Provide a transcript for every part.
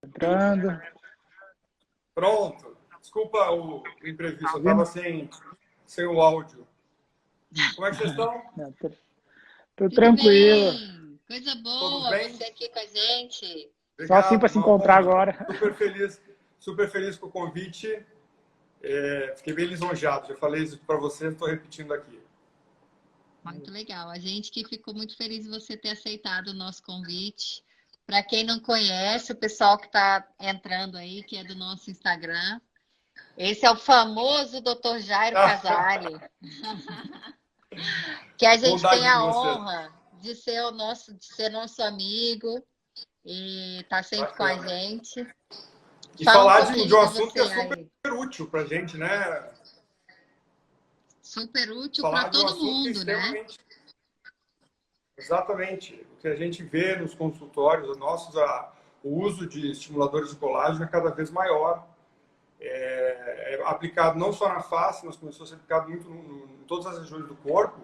Entrando. Pronto. Desculpa o imprevisto, eu estava sem o áudio. Como é que vocês estão? Tô tranquilo. Bem. Coisa boa você aqui com a gente. Obrigado, só assim para se encontrar agora. Super feliz com o convite. Fiquei bem lisonjeado. Já falei isso para você, estou repetindo aqui. Muito legal. A gente que ficou muito feliz de você ter aceitado o nosso convite. Para quem não conhece, o pessoal que está entrando aí, que é do nosso Instagram, esse é o famoso Dr. Jairo Casari, que a gente tem a honra de ser nosso amigo e está sempre com a gente. E falar de um assunto que é super útil para a gente, né? Super útil para todo mundo, né? Exatamente. O que a gente vê nos consultórios nossos, o uso de estimuladores de colágeno é cada vez maior. É aplicado não só na face, mas começou a ser aplicado muito em todas as regiões do corpo.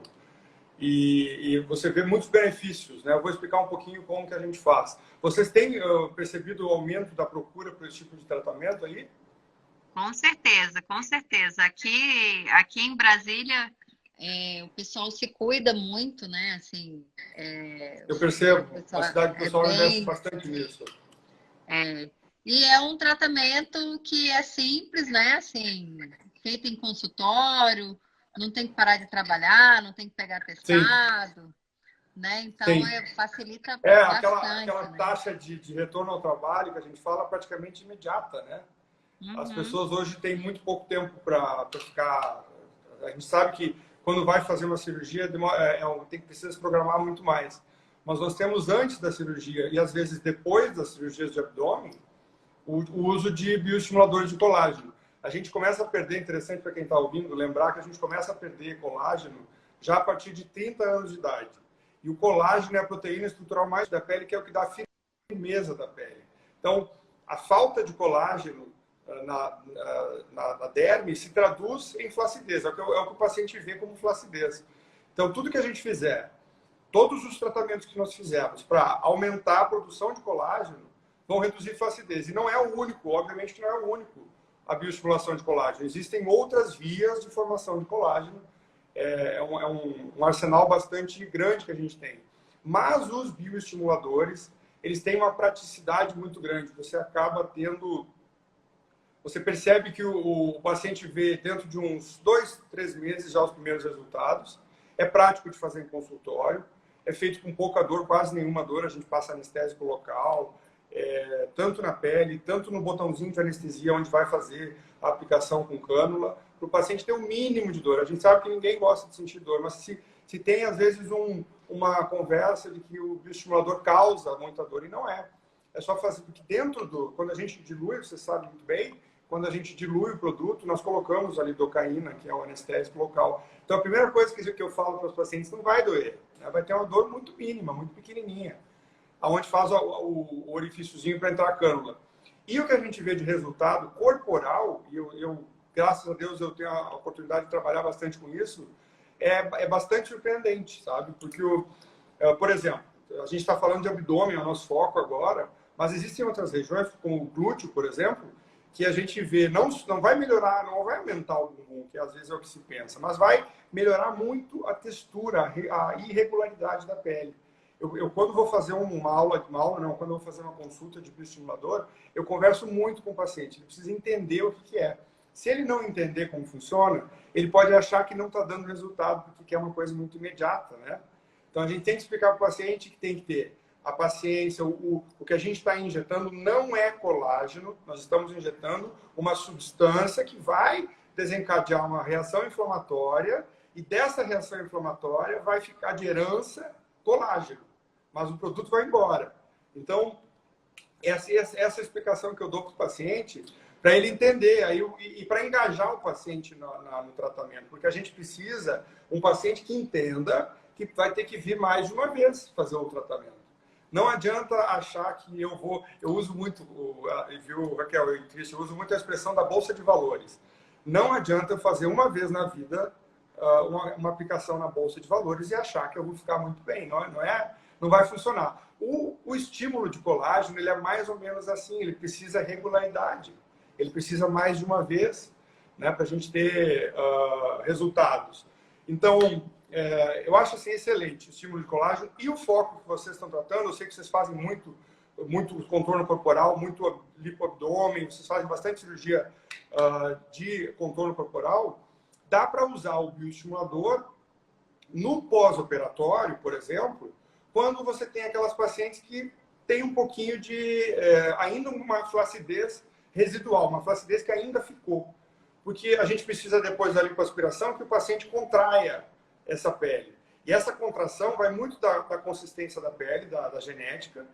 E você vê muitos benefícios, né? Eu vou explicar um pouquinho como que a gente faz. Vocês têm percebido o aumento da procura por esse tipo de tratamento aí? Com certeza, com certeza. Aqui em Brasília, o pessoal se cuida muito, né? Assim, eu percebo. A cidade do pessoal investe bastante nisso. E é um tratamento que é simples, né? Assim, feito em consultório, não tem que parar de trabalhar, não tem que pegar atestado, né? Então, facilita bastante. Aquela taxa de retorno ao trabalho que a gente fala praticamente imediata, né? As pessoas hoje têm muito pouco tempo para ficar... A gente sabe que quando vai fazer uma cirurgia, precisa se programar muito mais. Mas nós temos antes da cirurgia e às vezes depois das cirurgias de abdômen, o uso de bioestimuladores de colágeno. A gente começa a perder, interessante para quem está ouvindo, lembrar que a gente começa a perder colágeno já a partir de 30 anos de idade. E o colágeno é a proteína estrutural mais da pele, que é o que dá a firmeza da pele. Então, a falta de colágeno na derme se traduz em flacidez, é o que o paciente vê como flacidez. Então, tudo que a gente fizer, todos os tratamentos que nós fizermos para aumentar a produção de colágeno, vão reduzir flacidez. E não é o único, obviamente que não é o único, a bioestimulação de colágeno. Existem outras vias de formação de colágeno, é um arsenal bastante grande que a gente tem. Mas os bioestimuladores, eles têm uma praticidade muito grande. Você acaba tendo... Você percebe que o paciente vê dentro de uns 2, 3 meses já os primeiros resultados. É prático de fazer em consultório. É feito com pouca dor, quase nenhuma dor. A gente passa anestésico local, tanto na pele, tanto no botãozinho de anestesia, onde vai fazer a aplicação com cânula, para o paciente ter o mínimo de dor. A gente sabe que ninguém gosta de sentir dor, mas se tem, às vezes, uma conversa de que o bioestimulador causa muita dor, e não é. É só fazer, porque quando a gente dilui, você sabe muito bem, quando a gente dilui o produto, nós colocamos a lidocaína, que é o anestésico local. Então, a primeira coisa que eu falo para os pacientes, não vai doer, né? Vai ter uma dor muito mínima, muito pequenininha, aonde faz o orifíciozinho para entrar a cânula. E o que a gente vê de resultado corporal, e eu graças a Deus, eu tenho a oportunidade de trabalhar bastante com isso, é bastante surpreendente, sabe? Porque, por exemplo, a gente está falando de abdômen, é o nosso foco agora, mas existem outras regiões, como o glúteo, por exemplo, que a gente vê, não vai melhorar, não vai aumentar o bumbum, que às vezes é o que se pensa, mas vai melhorar muito a textura, a irregularidade da pele. Eu quando vou fazer quando eu vou fazer uma consulta de bioestimulador, eu converso muito com o paciente, ele precisa entender o que é. Se ele não entender como funciona, ele pode achar que não está dando resultado, porque é uma coisa muito imediata, né? Então, a gente tem que explicar para o paciente que tem que ter a paciência, o que a gente está injetando não é colágeno, nós estamos injetando uma substância que vai desencadear uma reação inflamatória e dessa reação inflamatória vai ficar de herança colágeno, mas o produto vai embora. Então, essa é a explicação que eu dou para o paciente, para ele entender e para engajar o paciente no tratamento, porque a gente precisa um paciente que entenda que vai ter que vir mais de uma vez fazer o tratamento. Não adianta achar que eu uso muito, viu, Raquel e Cristian, eu uso muito a expressão da bolsa de valores. Não adianta eu fazer uma vez na vida uma aplicação na bolsa de valores e achar que eu vou ficar muito bem. Não vai funcionar. O estímulo de colágeno, ele é mais ou menos assim, ele precisa regularidade, ele precisa mais de uma vez, né, para a gente ter resultados. Então, eu acho assim excelente o estímulo de colágeno e o foco que vocês estão tratando. Eu sei que vocês fazem muito contorno corporal, muito lipoabdômen, vocês fazem bastante cirurgia de contorno corporal. Dá para usar o bioestimulador no pós-operatório, por exemplo, quando você tem aquelas pacientes que têm um pouquinho de ainda uma flacidez residual, uma flacidez que ainda ficou. Porque a gente precisa, depois da lipoaspiração, que o paciente contraia essa pele. E essa contração vai muito da consistência da pele, da genética,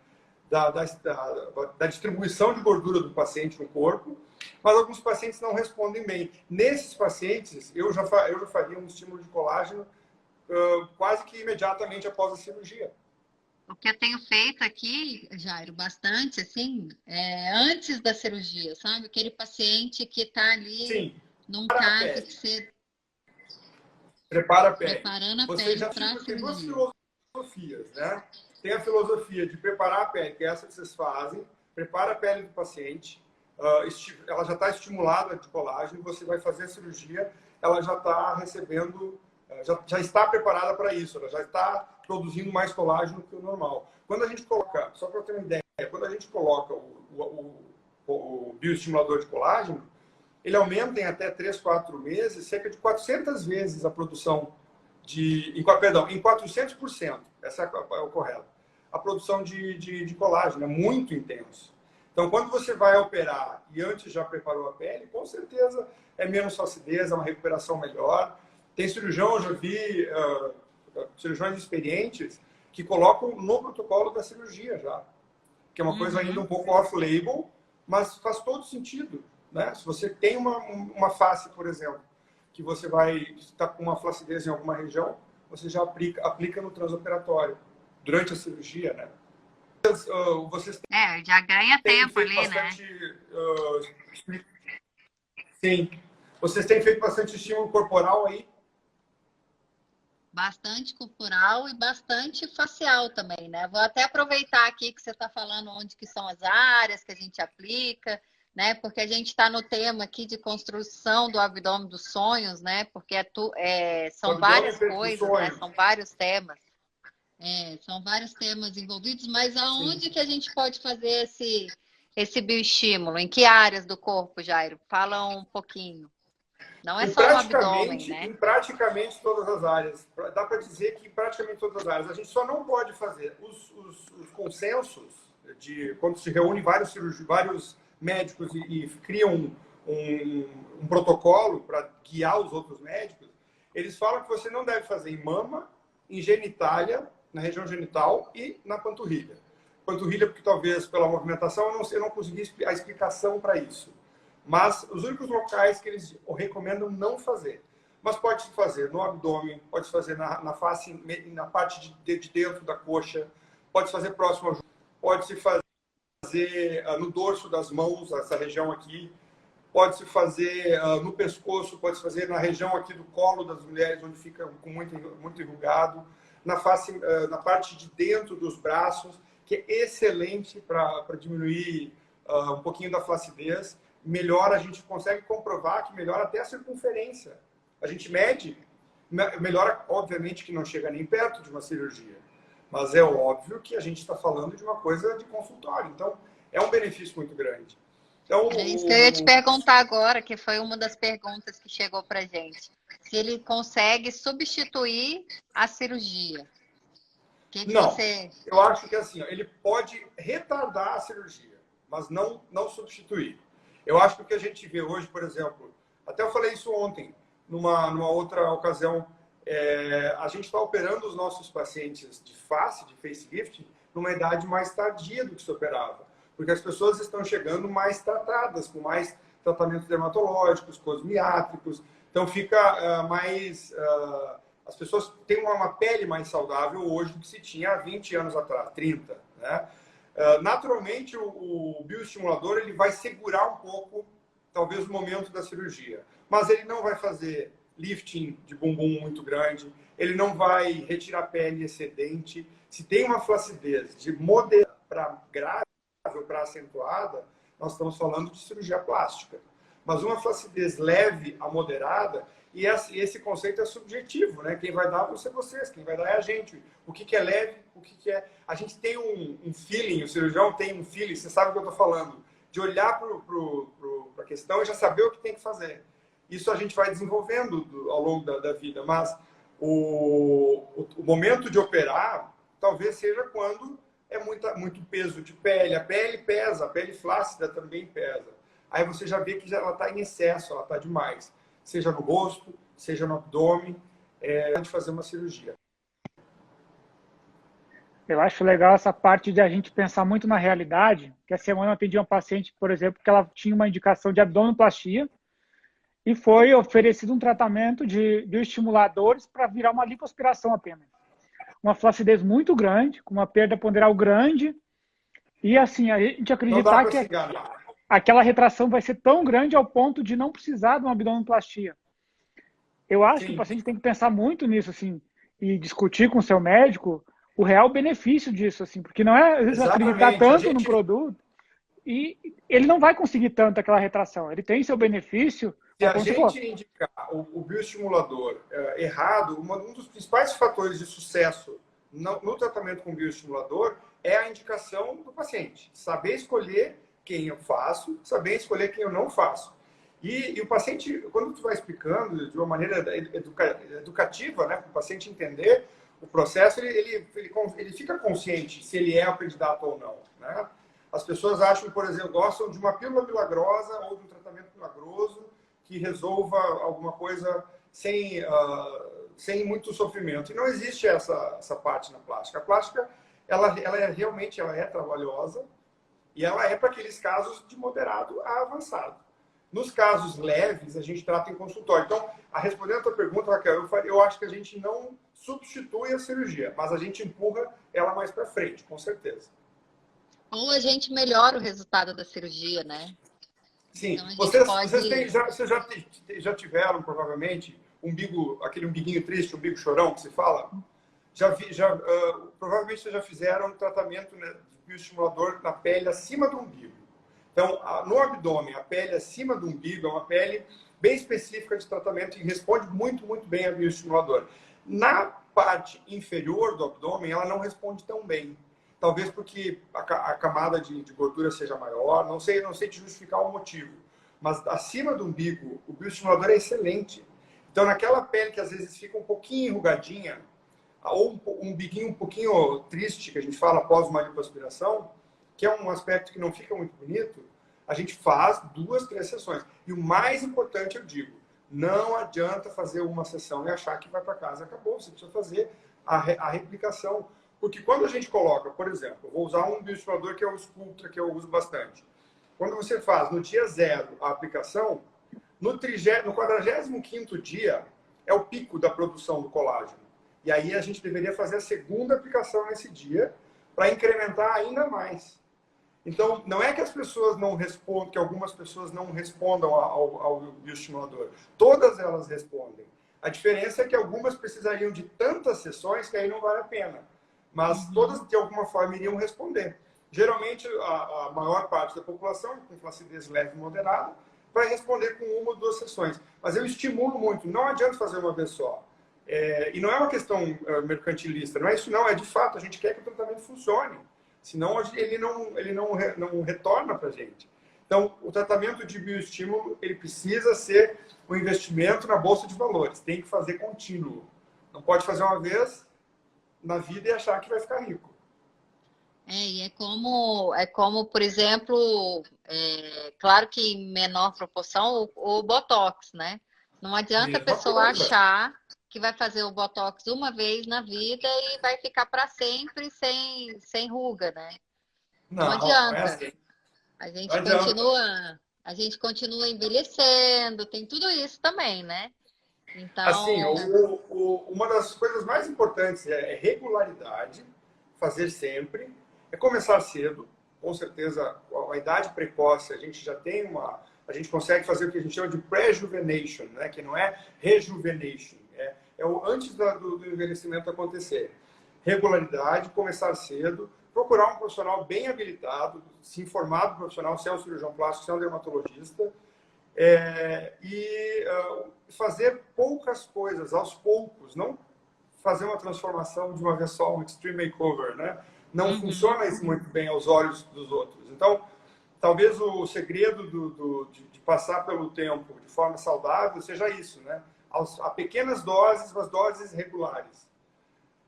da distribuição de gordura do paciente no corpo, mas alguns pacientes não respondem bem. Nesses pacientes, eu já faria um estímulo de colágeno quase que imediatamente após a cirurgia. O que eu tenho feito aqui, Jairo, bastante, assim, antes da cirurgia, sabe? Aquele paciente que está ali, sim, num caso que você... Prepara a pele. Preparando a Você pele já para a tem duas cirurgia. filosofias, né? Tem a filosofia de preparar a pele, que é essa que vocês fazem, prepara a pele do paciente, ela já está estimulada de colágeno, você vai fazer a cirurgia, ela já está recebendo, já está preparada para isso, ela já está produzindo mais colágeno que o normal. Quando a gente coloca, só para ter uma ideia, quando a gente coloca o bioestimulador de colágeno, ele aumenta em até 3, 4 meses, cerca de 400 vezes a produção em 400%, essa é o correto, a produção de colágeno, é muito intenso. Então, quando você vai operar e antes já preparou a pele, com certeza é menos flacidez, é uma recuperação melhor. Tem cirurgião, eu já vi cirurgiões experientes que colocam no protocolo da cirurgia já, que é uma coisa ainda um pouco off-label, mas faz todo sentido, né? Se você tem uma face, por exemplo, que você vai estar com uma flacidez em alguma região, você já aplica no transoperatório, durante a cirurgia, né? Vocês Já ganha tempo ali, bastante, né? Sim. Vocês têm feito bastante estímulo corporal aí? Bastante corporal e bastante facial também, né? Vou até aproveitar aqui que você está falando onde que são as áreas que a gente aplica, né? Porque a gente está no tema aqui de construção do abdômen dos sonhos, né? Porque são várias coisas, né? São vários temas. São vários temas envolvidos, mas aonde Sim. que a gente pode fazer esse bioestímulo? Em que áreas do corpo, Jairo? Fala um pouquinho. Não é só o abdômen, né? Em praticamente todas as áreas. Dá para dizer que em praticamente todas as áreas. A gente só não pode fazer os consensos de quando se reúne vários médicos e criam um protocolo para guiar os outros médicos. Eles falam que você não deve fazer em mama, em genitália, na região genital e na panturrilha. Panturrilha porque talvez pela movimentação eu não consegui a explicação para isso. Mas os únicos locais que eles recomendam não fazer. Mas pode se fazer no abdômen, pode se fazer na face, na parte de dentro da coxa, pode se fazer próximo ao joelho, pode se fazer no dorso das mãos, essa região aqui, pode se fazer no pescoço, pode se fazer na região aqui do colo das mulheres, onde fica com muito enrugado, na parte de dentro dos braços, que é excelente para diminuir um pouquinho da flacidez. Melhora, a gente consegue comprovar que melhora até a circunferência. A gente mede, melhora, obviamente que não chega nem perto de uma cirurgia, mas é óbvio que a gente está falando de uma coisa de consultório, então é um benefício muito grande. Então, é isso que eu ia te perguntar agora, que foi uma das perguntas que chegou para gente. Se ele consegue substituir a cirurgia. Eu acho que assim, ele pode retardar a cirurgia, mas não substituir. Eu acho que o que a gente vê hoje, por exemplo, até eu falei isso ontem, numa outra ocasião, a gente está operando os nossos pacientes de facelift, numa idade mais tardia do que se operava. Porque as pessoas estão chegando mais tratadas, com mais tratamentos dermatológicos, cosmiátricos. Então fica mais... as pessoas têm uma pele mais saudável hoje do que se tinha há 20 anos atrás, 30, né? Naturalmente, o bioestimulador ele vai segurar um pouco, talvez, o momento da cirurgia. Mas ele não vai fazer lifting de bumbum muito grande, ele não vai retirar pele excedente. Se tem uma flacidez de moderada para grave ou para acentuada, nós estamos falando de cirurgia plástica. Mas uma flacidez leve a moderada, e esse conceito é subjetivo, né? Quem vai dar vão ser vocês, quem vai dar é a gente. O que é leve, o que é... A gente tem um feeling, o cirurgião tem um feeling, você sabe o que eu estou falando, de olhar para a questão e já saber o que tem que fazer. Isso a gente vai desenvolvendo ao longo da vida, mas o momento de operar talvez seja quando é muito peso de pele. A pele pesa, a pele flácida também pesa. Aí você já vê que ela está em excesso, ela está demais. Seja no rosto, seja no abdômen, de fazer uma cirurgia. Eu acho legal essa parte de a gente pensar muito na realidade, que a semana eu atendi uma paciente, por exemplo, que ela tinha uma indicação de abdominoplastia e foi oferecido um tratamento de bioestimuladores para virar uma lipoaspiração apenas. Uma flacidez muito grande, com uma perda ponderal grande, e assim, a gente acreditar que aquela retração vai ser tão grande ao ponto de não precisar de uma abdominoplastia. Eu acho que o paciente tem que pensar muito nisso, assim, e discutir com o seu médico o real benefício disso, assim, porque não é, às vezes, acreditar tanto no produto e ele não vai conseguir tanto aquela retração. Ele tem seu benefício. Se a gente indicar o bioestimulador errado, um dos principais fatores de sucesso no tratamento com bioestimulador é a indicação do paciente. Saber escolher quem eu faço, saber escolher quem eu não faço. E o paciente, quando tu vai explicando de uma maneira educativa, né, para o paciente entender o processo, ele fica consciente se ele é o candidato ou não, né? As pessoas acham, por exemplo, gostam de uma pílula milagrosa ou de um tratamento milagroso que resolva alguma coisa sem muito sofrimento. E não existe essa parte na plástica. A plástica, ela realmente é trabalhosa e ela é para aqueles casos de moderado a avançado. Nos casos leves, a gente trata em consultório. Então, respondendo a tua pergunta, Raquel, eu acho que a gente não substitui a cirurgia, mas a gente empurra ela mais para frente, com certeza. Ou a gente melhora o resultado da cirurgia, né? Sim. Então, vocês já tiveram, provavelmente, aquele umbiguinho triste, umbigo chorão que se fala? Provavelmente vocês já fizeram um tratamento, né, de bioestimulador na pele acima do umbigo. Então, no abdômen, a pele acima do umbigo é uma pele bem específica de tratamento e responde muito, muito bem a bioestimulador. Na parte inferior do abdômen, ela não responde tão bem. Talvez porque a camada de gordura seja maior, não sei te justificar o motivo. Mas acima do umbigo, o bioestimulador é excelente. Então, naquela pele que às vezes fica um pouquinho enrugadinha, ou um umbiguinho um pouquinho triste, que a gente fala após uma lipoaspiração, que é um aspecto que não fica muito bonito, a gente faz 2, 3 sessões. E o mais importante, eu digo, não adianta fazer uma sessão e achar que vai para casa, acabou. Você precisa fazer a replicação. Porque quando a gente coloca, por exemplo, vou usar um bioestimulador que é o Sculptra, que eu uso bastante. Quando você faz no dia 0 a aplicação, no 45º dia é o pico da produção do colágeno. E aí a gente deveria fazer a segunda aplicação nesse dia para incrementar ainda mais. Então, não é que as pessoas não respondam, que algumas pessoas não respondam ao bioestimulador. Todas elas respondem. A diferença é que algumas precisariam de tantas sessões que aí não vale a pena. Mas todas, de alguma forma, iriam responder. Geralmente, a maior parte da população, com flacidez leve e moderada, vai responder com 1 ou 2 sessões. Mas eu estimulo muito. Não adianta fazer uma vez só. E não é uma questão mercantilista. Não é isso, não. É de fato, a gente quer que o tratamento funcione. Senão, ele não retorna para a gente. Então, o tratamento de bioestímulo, ele precisa ser um investimento na bolsa de valores. Tem que fazer contínuo. Não pode fazer uma vez na vida e achar que vai ficar rico. E é como, por exemplo, claro que em menor proporção, o Botox, né? Não adianta a pessoa achar que vai fazer o Botox uma vez na vida e vai ficar para sempre sem ruga, né? Não adianta. É assim. A gente continua envelhecendo, tem tudo isso também, né? Então... Assim, uma das coisas mais importantes é regularidade, fazer sempre, é começar cedo. Com certeza, a idade precoce, a gente já tem a gente consegue fazer o que a gente chama de prejuvenation, né? Que não é rejuvenation, é o antes do envelhecimento acontecer. Regularidade, começar cedo, procurar um profissional bem habilitado, se informar do profissional, se é um cirurgião plástico, se é um dermatologista, fazer poucas coisas, aos poucos, não fazer uma transformação de uma vez só, um extreme makeover, né? Não funciona isso muito bem aos olhos dos outros. Então, talvez o segredo de passar pelo tempo de forma saudável seja isso, né? A pequenas doses, mas doses regulares.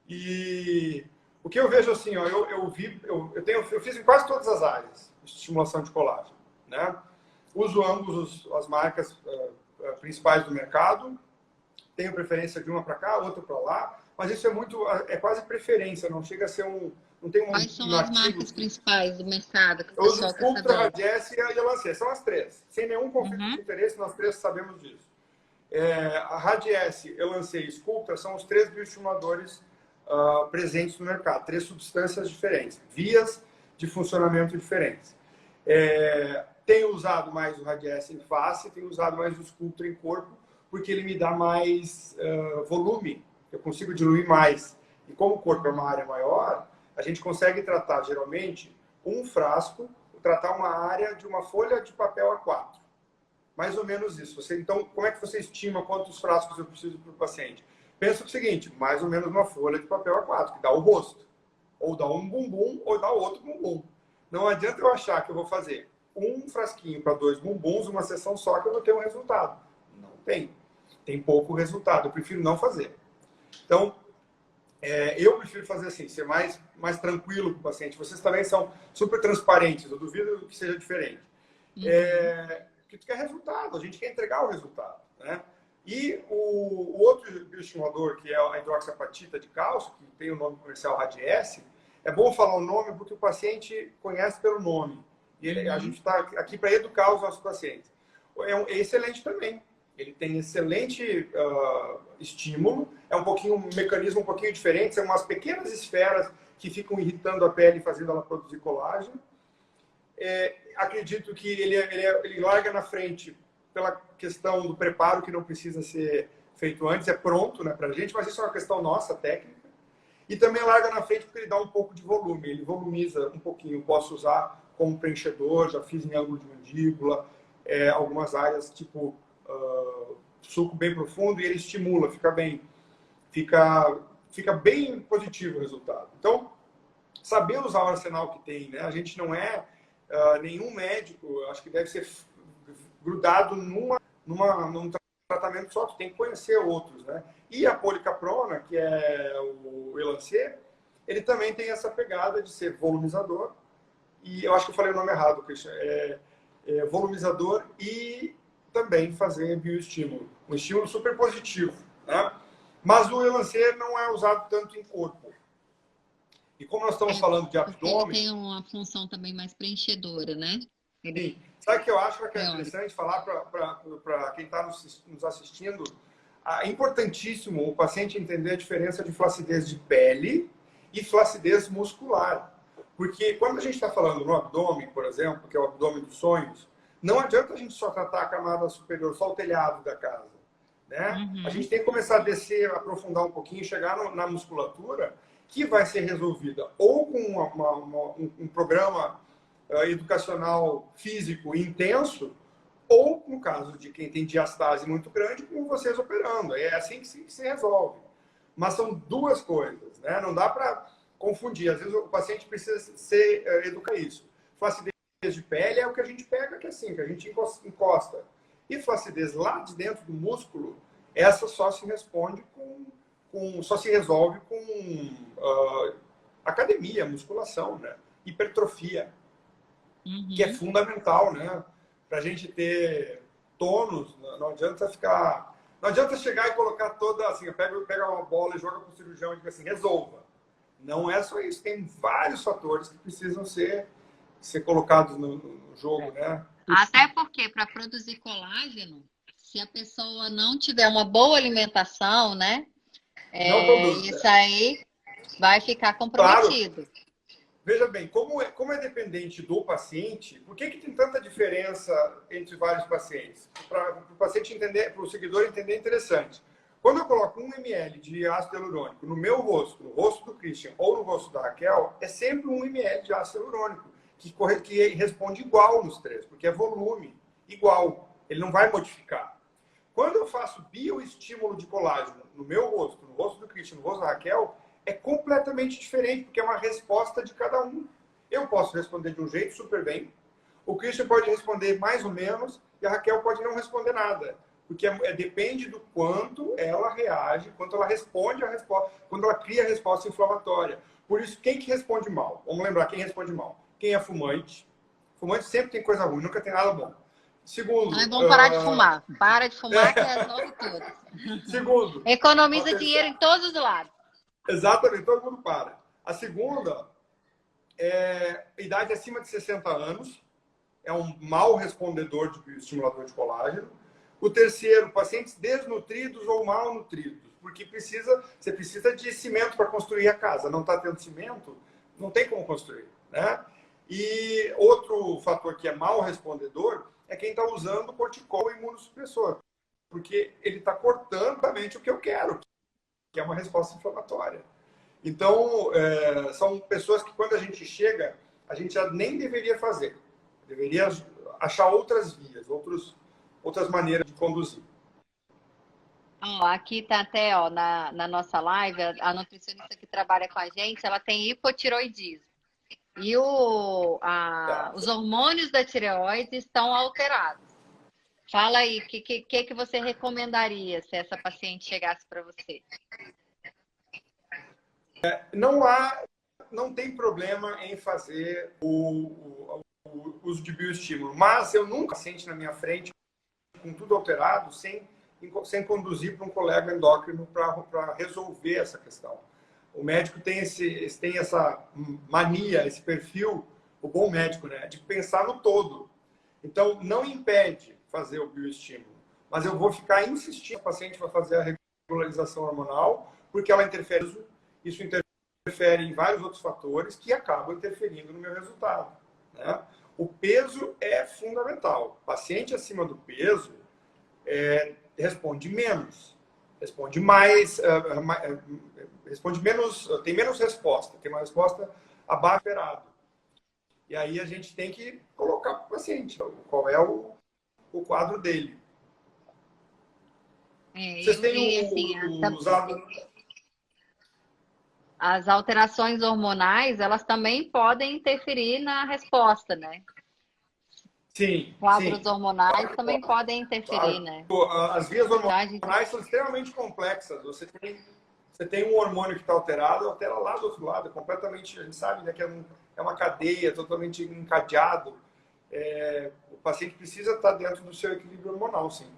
E o que eu vejo assim, ó, eu fiz em quase todas as áreas de estimulação de colágeno, né? Uso ambos as marcas principais do mercado, tenho preferência de uma para cá, outra para lá, mas isso é quase preferência, não chega a ser não tem Quais são as marcas principais do mercado que o eu uso pessoal Sculptra, está Radiesse e a Elancê, são as três, sem nenhum conflito de interesse, nós três sabemos disso. A Radiesse, Elancê e Sculptra são os três bioestimuladores presentes no mercado, três substâncias diferentes, vias de funcionamento diferentes. Tenho usado mais o Radiesse em face, tenho usado mais o Sculptra em corpo, porque ele me dá mais volume, eu consigo diluir mais. E como o corpo é uma área maior, a gente consegue tratar, geralmente, um frasco, tratar uma área de uma folha de papel A4. Mais ou menos isso. Então, como é que você estima quantos frascos eu preciso para o paciente? Pensa o seguinte, mais ou menos uma folha de papel A4, que dá o rosto. Ou dá um bumbum, ou dá outro bumbum. Não adianta eu achar que eu vou fazer um frasquinho para 2 bumbuns, uma sessão só, que eu vou ter um resultado. Não tem. Tem pouco resultado. Eu prefiro não fazer. Então, eu prefiro fazer assim, ser mais tranquilo com o paciente. Vocês também são super transparentes. Eu duvido que seja diferente. Que tu quer resultado. A gente quer entregar o resultado, né? E o outro bioestimulador, que é a hidroxiapatita de cálcio, que tem o nome comercial Radiesse, é bom falar o nome porque o paciente conhece pelo nome. E a gente está aqui para educar os nossos pacientes. É excelente também. Ele tem excelente estímulo. É um mecanismo um pouquinho diferente. São umas pequenas esferas que ficam irritando a pele, fazendo ela produzir colágeno. Acredito que ele larga na frente pela questão do preparo, que não precisa ser feito antes, é pronto, né, para a gente, mas isso é uma questão nossa, técnica. E também larga na frente porque ele dá um pouco de volume, ele volumiza um pouquinho. Posso usar como preenchedor, já fiz em ângulo de mandíbula, algumas áreas tipo suco bem profundo, e ele estimula, fica bem positivo o resultado. Então, saber usar o arsenal que tem, né? A gente não é nenhum médico, acho que deve ser grudado num tratamento só, tu tem que conhecer outros, né? E a policaprona, que é o Elancê, ele também tem essa pegada de ser volumizador, e eu acho que eu falei o nome errado, Christian, volumizador e também fazer bioestímulo, um estímulo super positivo, né? Mas o Elancê não é usado tanto em corpo. E como nós estamos falando de abdômen... Ele tem uma função também mais preenchedora, né? Sim. Sabe o que eu acho que é interessante falar para quem está nos assistindo? É importantíssimo o paciente entender a diferença de flacidez de pele e flacidez muscular. Porque quando a gente está falando no abdômen, por exemplo, que é o abdômen dos sonhos, não adianta a gente só tratar a camada superior, só o telhado da casa, né? A gente tem que começar a descer, aprofundar um pouquinho, chegar na musculatura, que vai ser resolvida ou com um programa educacional físico intenso, ou, no caso de quem tem diastase muito grande, com vocês operando. É assim que se resolve. Mas são duas coisas, né? Não dá para confundir. Às vezes o paciente precisa educar isso. Flacidez de pele é o que a gente pega, que é assim, que a gente encosta. E flacidez lá de dentro do músculo, essa só se responde só se resolve com academia, musculação, né? Hipertrofia, que é fundamental, né? Para a gente ter tônus. Não adianta chegar e colocar toda assim, pega uma bola e joga para o cirurgião e diz assim, resolva. Não é só isso, tem vários fatores que precisam ser colocados no jogo, né? Até porque para produzir colágeno, se a pessoa não tiver uma boa alimentação, né? Isso aí vai ficar comprometido. Claro. Veja bem, como é dependente do paciente, por que tem tanta diferença entre vários pacientes? Para o paciente entender, para o seguidor entender, é interessante. Quando eu coloco 1 ml de ácido hialurônico no meu rosto, no rosto do Christian ou no rosto da Raquel, é sempre 1 ml de ácido hialurônico, que responde igual nos três, porque é volume igual, ele não vai modificar. Quando eu faço bioestímulo de colágeno no meu rosto, no rosto do Christian, no rosto da Raquel, é completamente diferente, porque é uma resposta de cada um. Eu posso responder de um jeito super bem, o Christian pode responder mais ou menos, e a Raquel pode não responder nada. Porque depende do quanto ela reage, quanto ela responde a resposta, quando ela cria a resposta inflamatória. Por isso, quem que responde mal? Vamos lembrar quem responde mal. Quem é fumante. Fumante sempre tem coisa ruim, nunca tem nada bom. Segundo... Não é bom parar de fumar. Para de fumar que resolve tudo. Segundo... Economiza dinheiro em todos os lados. Exatamente, todo mundo para. A segunda é idade acima de 60 anos. É um mau respondedor de bioestimulador de colágeno. O terceiro, pacientes desnutridos ou mal nutridos, porque você precisa de cimento para construir a casa. Não está tendo cimento, não tem como construir, né? E outro fator que é mal respondedor é quem está usando corticol imunossupressor, porque ele está cortando realmente o que eu quero, que é uma resposta inflamatória. Então, são pessoas que quando a gente chega, a gente já nem deveria fazer. Deveria achar outras vias, outras maneiras de conduzir. Aqui tá até, na nossa live, a nutricionista que trabalha com a gente, ela tem hipotiroidismo. E os hormônios da tireoide estão alterados. Fala aí, o que você recomendaria se essa paciente chegasse para você? Não tem problema em fazer o uso de bioestímulo, mas eu nunca paciente na minha frente com tudo alterado, sem conduzir para um colega endócrino para resolver essa questão. O médico tem essa mania, esse perfil, o bom médico, né, de pensar no todo. Então, não impede fazer o bioestímulo, mas eu vou ficar insistindo, o paciente vai fazer a regularização hormonal, porque ela interfere, isso interfere em vários outros fatores que acabam interferindo no meu resultado, né? O peso é fundamental. Paciente acima do peso responde menos, responde mais, responde menos, tem menos resposta, tem uma resposta abaixo do esperado. E aí a gente tem que colocar para o paciente qual é o quadro dele. Vocês têm usado... As alterações hormonais, elas também podem interferir na resposta, né? Sim. Quadros hormonais também podem interferir, né? As vias hormonais são extremamente complexas. Você tem um hormônio que está alterado, altera lá do outro lado, completamente, a gente sabe, né, que é uma cadeia totalmente encadeado. O paciente precisa estar dentro do seu equilíbrio hormonal, sim.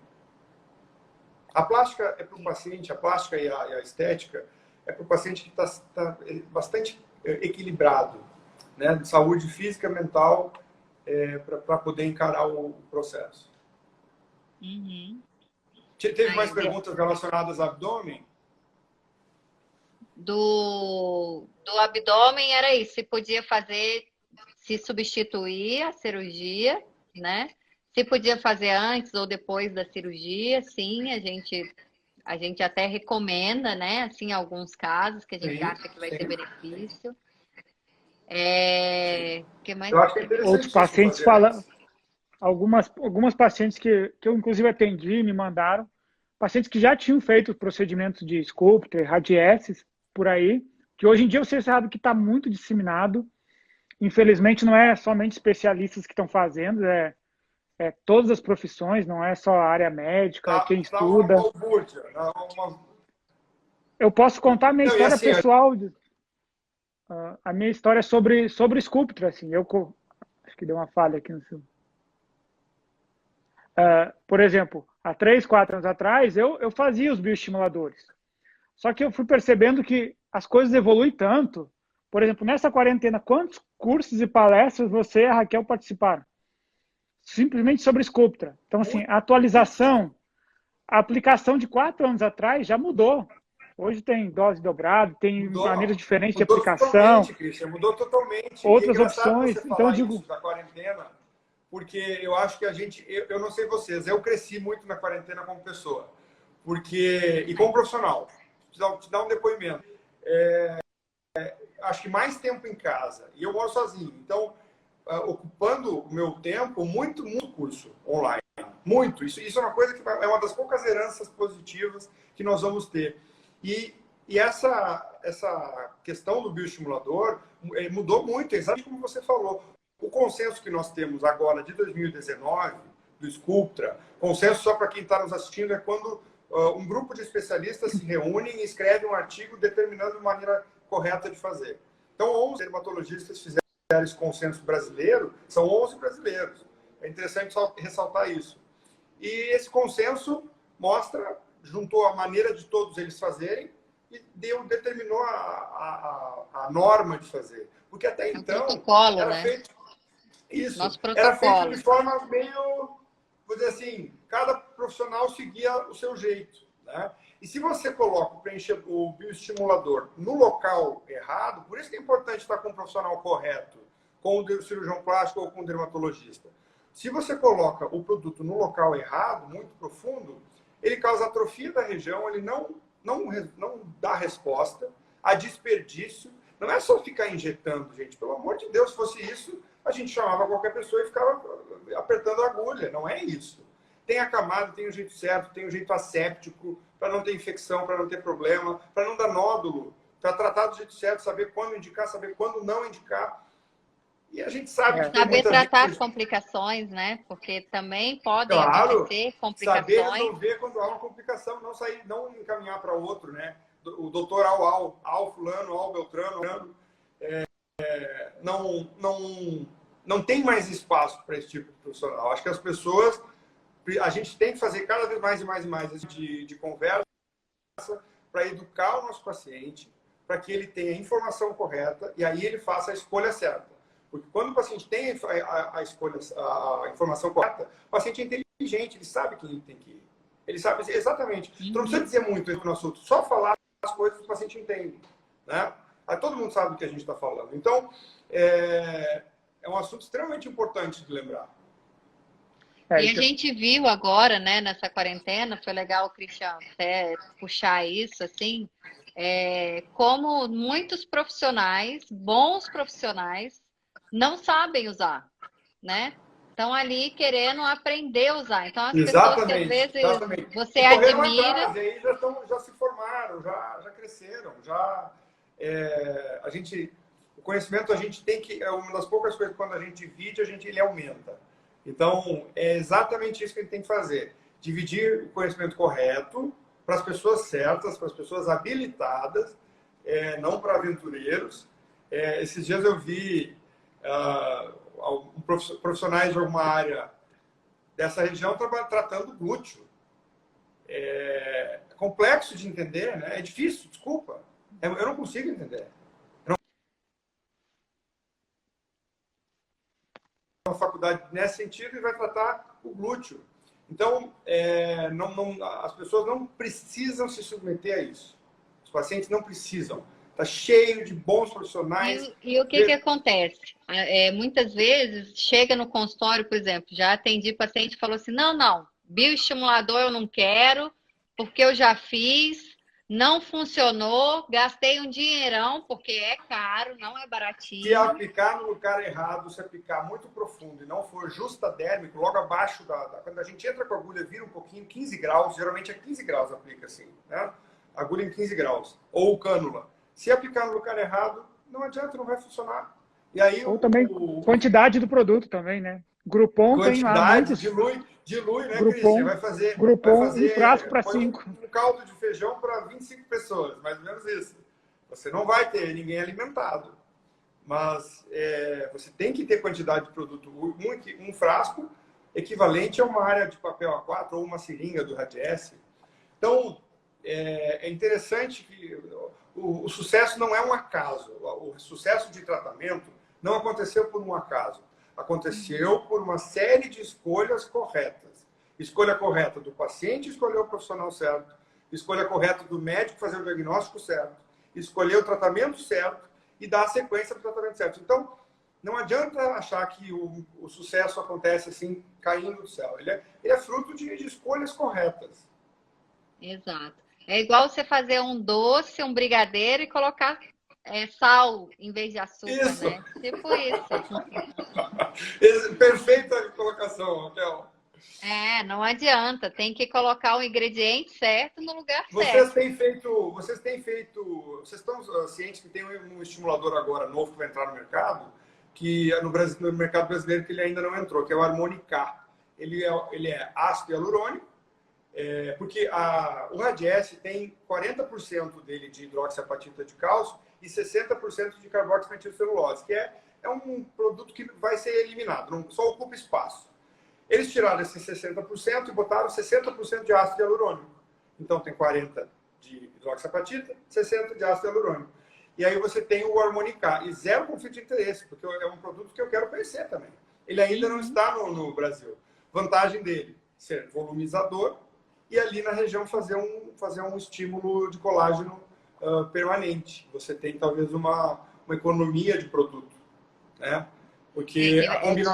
A plástica é para o paciente, a plástica e a estética é para o paciente que está bastante equilibrado, né? De saúde física, mental, para poder encarar o processo. Uhum. Teve mais perguntas relacionadas ao abdômen? Do abdômen era isso, se podia se substituir a cirurgia, né? Se podia fazer antes ou depois da cirurgia, sim, a gente até recomenda, né? Assim, em alguns casos que a gente acha que vai ter benefício. Que mais? Eu acho que é interessante. Outros pacientes falam, algumas pacientes que eu inclusive atendi, me mandaram, pacientes que já tinham feito procedimentos de Sculptra, Radiesses, por aí, que hoje em dia você sabe que está muito disseminado. Infelizmente, não é somente especialistas que estão fazendo, todas as profissões, não é só a área médica, quem estuda. Eu posso contar a minha história pessoal. A minha história é sobre Sculptra, assim. Acho que deu uma falha aqui no seu. Por exemplo, há 3, 4 anos atrás, eu fazia os bioestimuladores. Só que eu fui percebendo que as coisas evoluem tanto. Por exemplo, nessa quarentena, quantos cursos e palestras você e a Raquel participaram? Simplesmente sobre Sculptra. Então, assim, a atualização, a aplicação de 4 anos atrás já mudou. Hoje tem dose dobrada, tem maneiras diferentes de Mudou aplicação, totalmente, Christian, mudou totalmente. outras E é engraçado opções. você Então, falar eu digo, isso da quarentena, porque eu acho que a gente, eu não sei vocês, eu cresci muito na quarentena como pessoa, porque e como profissional. Te dar um depoimento. Acho que mais tempo em casa, e eu moro sozinho, então ocupando o meu tempo muito curso online, muito. Isso é uma coisa que é uma das poucas heranças positivas que nós vamos ter. E essa questão do bioestimulador mudou muito, exatamente como você falou. O consenso que nós temos agora de 2019 do Sculptra, consenso só para quem está nos assistindo, é quando um grupo de especialistas se reúnem e escrevem um artigo determinando a maneira correta de fazer. Então, 11 dermatologistas fizeram esse consenso brasileiro, são 11 brasileiros. É interessante ressaltar isso. E esse consenso juntou a maneira de todos eles fazerem e determinou a norma de fazer. Porque até então protocolo, era né? feito isso, Nosso era feito protocolo. de forma meio, vou dizer assim, cada profissional seguia o seu jeito, né? E se você coloca o bioestimulador no local errado, por isso que é importante estar com o profissional correto, com o cirurgião plástico ou com o dermatologista. Se você coloca o produto no local errado, muito profundo, ele causa atrofia da região, ele não dá resposta, há desperdício. Não é só ficar injetando, gente. Pelo amor de Deus, se fosse isso, a gente chamava qualquer pessoa e ficava apertando a agulha. Não é isso. Tem a camada, tem o jeito certo, tem o jeito asséptico, para não ter infecção, para não ter problema, para não dar nódulo, para tratar do jeito certo, saber quando indicar, saber quando não indicar. E a gente sabe que tem Saber muita tratar gente... as complicações, né? Porque também podem Claro, acontecer saber complicações. resolver quando há uma complicação, não encaminhar para outro, né? O doutor ao fulano, ao beltrano, não tem mais espaço para esse tipo de profissional. Acho que as pessoas, a gente tem que fazer cada vez mais e mais e mais de conversa para educar o nosso paciente, para que ele tenha a informação correta e aí ele faça a escolha certa. Porque quando o paciente tem a informação correta, o paciente é inteligente, ele sabe quem ele tem que ir. Ele sabe exatamente. Então não precisa dizer muito no assunto, só falar as coisas que o paciente entende, né? Aí todo mundo sabe do que a gente está falando. Então, é um assunto extremamente importante de lembrar. E a gente viu agora, né, nessa quarentena, foi legal o Christian até puxar isso, assim, como muitos profissionais, bons profissionais, não sabem usar, né? Estão ali querendo aprender a usar. Então, as pessoas que às vezes você admira... Atrás, e aí já se formaram, já cresceram, o conhecimento a gente tem que... É uma das poucas coisas que quando a gente divide, ele aumenta. Então, é exatamente isso que a gente tem que fazer. Dividir o conhecimento correto para as pessoas certas, para as pessoas habilitadas, não para aventureiros. Esses dias eu vi profissionais de alguma área dessa região tratando glúteo. É complexo de entender, né? É difícil, desculpa. Eu não consigo entender. Uma faculdade nesse sentido e vai tratar o glúteo. Então, as pessoas não precisam se submeter a isso. Os pacientes não precisam. Está cheio de bons profissionais. E o que acontece? Muitas vezes, chega no consultório, por exemplo, já atendi paciente que falou assim, não, bioestimulador eu não quero, porque eu já fiz, não funcionou, gastei um dinheirão, porque é caro, não é baratinho. Se aplicar no lugar errado, se aplicar muito profundo e não for justadérmico, logo abaixo quando a gente entra com a agulha, vira um pouquinho, 15 graus, geralmente é 15 graus aplica assim, né? Agulha em 15 graus, ou cânula. Se aplicar no lugar errado, não adianta, não vai funcionar. E aí, ou também quantidade do produto também, né? Groupon tem lá muitos... Dilui, né, Groupon, Cris? Groupon, vai fazer um frasco para 5. Um caldo de feijão para 25 pessoas, mais ou menos isso. Você não vai ter ninguém alimentado. Mas você tem que ter quantidade de produto. Um frasco equivalente a uma área de papel A4 ou uma seringa do Radiesse. Então, é interessante que o sucesso não é um acaso. O sucesso de tratamento não aconteceu por um acaso. Aconteceu por uma série de escolhas corretas. Escolha correta do paciente, escolher o profissional certo. escolha correta do médico fazer o diagnóstico certo, escolher o tratamento certo e dar a sequência do tratamento certo. Então, não adianta achar que o sucesso acontece assim, caindo do céu. Ele é fruto de escolhas corretas. Exato. É igual você fazer um doce, um brigadeiro e colocar sal em vez de açúcar, Isso. né? Tipo isso. Perfeita colocação, Raquel. Não adianta. Tem que colocar o ingrediente certo no lugar Vocês certo. vocês estão cientes que tem um estimulador agora novo que vai entrar no mercado, que é no mercado brasileiro que ele ainda não entrou, que é o Harmonica. Ele é ácido hialurônico, porque o Radiesse tem 40% dele de hidroxiapatita de cálcio e 60% de carboximetilcelulose, que é um produto que vai ser eliminado, não só ocupa espaço. Eles tiraram esses 60% e botaram 60% de ácido hialurônico. Então tem 40% de hidroxiapatita, 60% de ácido hialurônico. E aí você tem o Harmonica, e zero conflito de interesse, porque é um produto que eu quero conhecer também. Ele ainda não está no Brasil. Vantagem dele, ser volumizador e ali na região fazer um estímulo de colágeno permanente. Você tem talvez uma economia de produto, né? Porque a combinação...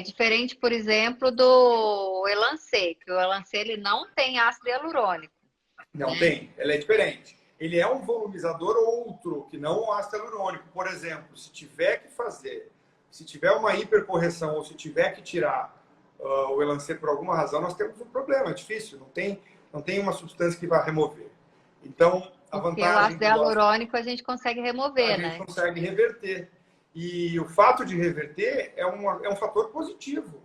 Diferente, por exemplo, do Elancê, que o Elancê ele não tem ácido hialurônico. Não tem, ele é diferente. Ele é um volumizador outro, que não o ácido hialurônico. Por exemplo, se tiver uma hipercorreção ou se tiver que tirar o Elancê por alguma razão, nós temos um problema, é difícil, não tem uma substância que vá remover. Então, a Porque vantagem... o ácido hialurônico a gente consegue remover, a gente consegue reverter. E o fato de reverter é um fator positivo.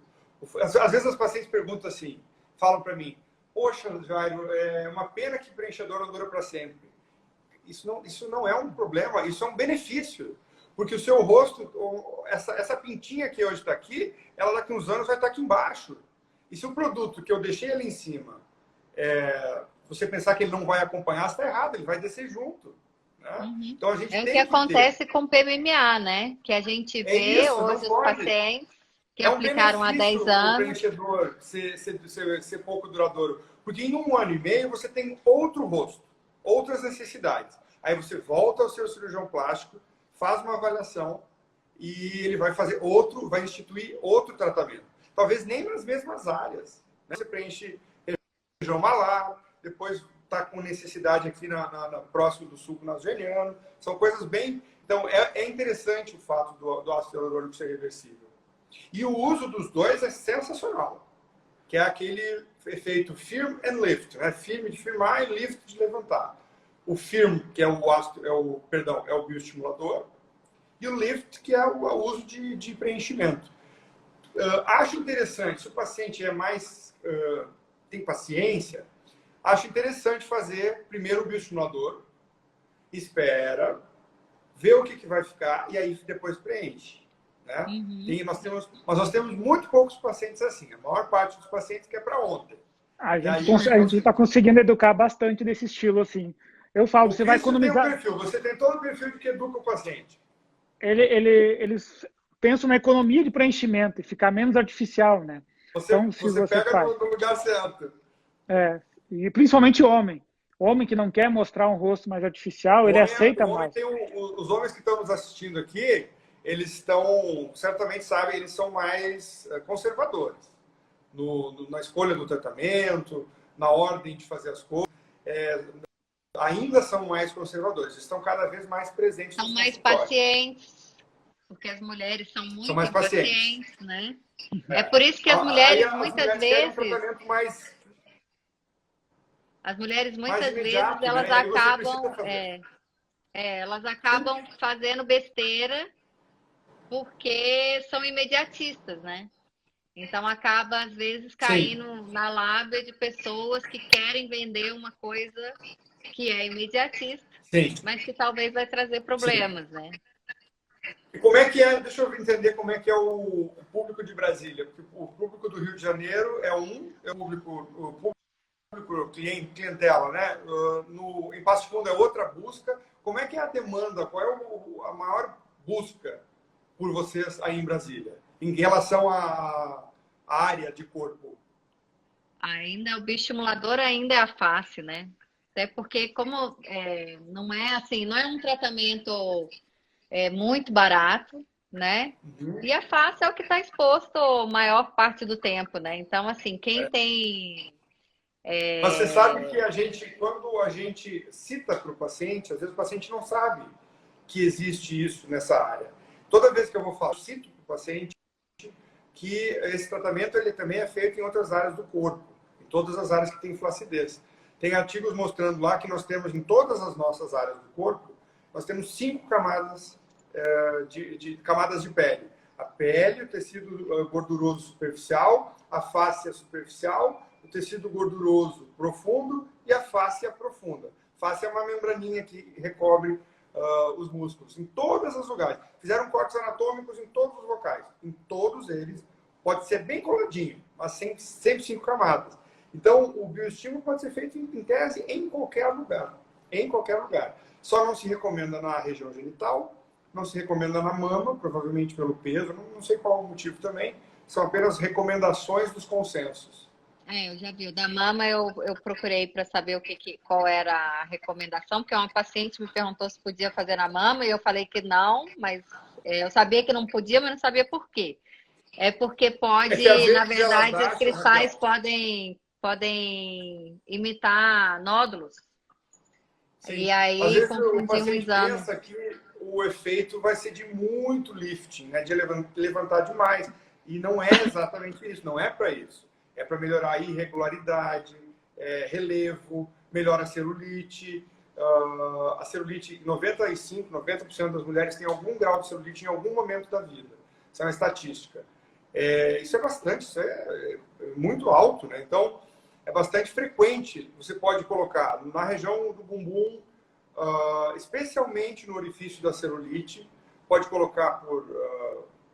Às vezes as pacientes perguntam assim, falam para mim, poxa, Jairo, é uma pena que preenchedor não dura para sempre. Isso não é um problema, isso é um benefício. Porque o seu rosto, essa pintinha que hoje está aqui, ela daqui a uns anos vai estar aqui embaixo. E se o produto que eu deixei ali em cima, você pensar que ele não vai acompanhar, está errado, ele vai descer junto. Né? Uhum. Então a gente o tem que acontece com o PMMA, né? Que a gente vê hoje os pacientes que aplicaram há 10 anos. O preenchedor ser pouco duradouro. Porque em 1 ano e meio você tem outro rosto, outras necessidades. Aí você volta ao seu cirurgião plástico, faz uma avaliação e ele vai vai instituir outro tratamento. Talvez nem nas mesmas áreas. Né? Você preenche região malar, depois está com necessidade aqui próximo do sulco nasogeniano. São coisas bem... Então, é interessante o fato do ácido hialurônico ser reversível. E o uso dos dois é sensacional, que é aquele efeito firm and lift, né? Firme de firmar e lift de levantar. O firm, que é o bioestimulador, e o lift, que é o uso de preenchimento. Acho interessante, se o paciente tem paciência, acho interessante fazer primeiro o bioestimulador, espera, vê o que vai ficar e aí depois preenche. Né? Uhum. Mas nós temos muito poucos pacientes assim. A maior parte dos pacientes quer para ontem. A gente está conseguindo educar bastante desse estilo, assim. Eu falo, você vai economizar... Você tem todo o perfil de que educa o paciente. Eles pensam na economia de preenchimento e ficar menos artificial, né? Você pega no lugar certo. E principalmente homem. Homem que não quer mostrar um rosto mais artificial, ele aceita mais. Os homens que estão nos assistindo aqui, eles certamente sabem, eles são mais conservadores na escolha do tratamento, na ordem de fazer as coisas. Ainda são mais conservadores, estão cada vez mais presentes. São mais pacientes, porque as mulheres são muito mais pacientes, né? É por isso que as mulheres muitas vezes... As mulheres muitas vezes elas elas acabam fazendo besteira porque são imediatistas, né? Então acaba às vezes caindo na lábia de pessoas que querem vender uma coisa que é imediatista, mas que talvez vai trazer problemas, né? E como é que é? Deixa eu entender como é que é o público de Brasília, porque o público do Rio de Janeiro é o público clientela, né? Em Passo Fundo é outra busca. Como é que é a demanda? Qual é a maior busca por vocês aí em Brasília, em relação à área de corpo? Ainda o bioestimulador ainda é a face, né? Até porque como não é assim, não é um tratamento muito barato, né? Uhum. E a face é o que está exposto a maior parte do tempo, né? Então, assim, quem tem Mas você sabe que quando a gente cita para o paciente, às vezes o paciente não sabe que existe isso nessa área. Toda vez que eu vou falar, eu cito para o paciente que esse tratamento ele também é feito em outras áreas do corpo, em todas as áreas que tem flacidez. Tem artigos mostrando lá que nós temos em todas as nossas áreas do corpo, nós temos 5 camadas camadas de pele. A pele, o tecido gorduroso superficial, a fáscia superficial, o tecido gorduroso profundo e a fáscia profunda. Fáscia é uma membraninha que recobre os músculos, em todos os lugares. Fizeram cortes anatômicos em todos os locais. Em todos eles, pode ser bem coladinho, mas sempre 5 camadas. Então, o bioestímulo pode ser feito, em tese, em qualquer lugar. Em qualquer lugar. Só não se recomenda na região genital, não se recomenda na mama, provavelmente pelo peso, não sei qual o motivo também. São apenas recomendações dos consensos. eu já vi. O da mama eu procurei para saber qual era a recomendação, porque uma paciente me perguntou se podia fazer na mama e eu falei que não, mas eu sabia que não podia, mas não sabia por quê. É porque pode, na verdade, os cristais podem imitar nódulos. Sim. E aí às vezes o confundir um paciente exame. pensa que o efeito vai ser de muito lifting, né? De levantar demais. E não é exatamente isso, não é para isso. É para melhorar a irregularidade, relevo, melhora a celulite. A celulite, 95%, 90% das mulheres têm algum grau de celulite em algum momento da vida. Isso é uma estatística. Isso é bastante, isso é muito alto, né? Então, é bastante frequente. Você pode colocar na região do bumbum, especialmente no orifício da celulite, pode colocar por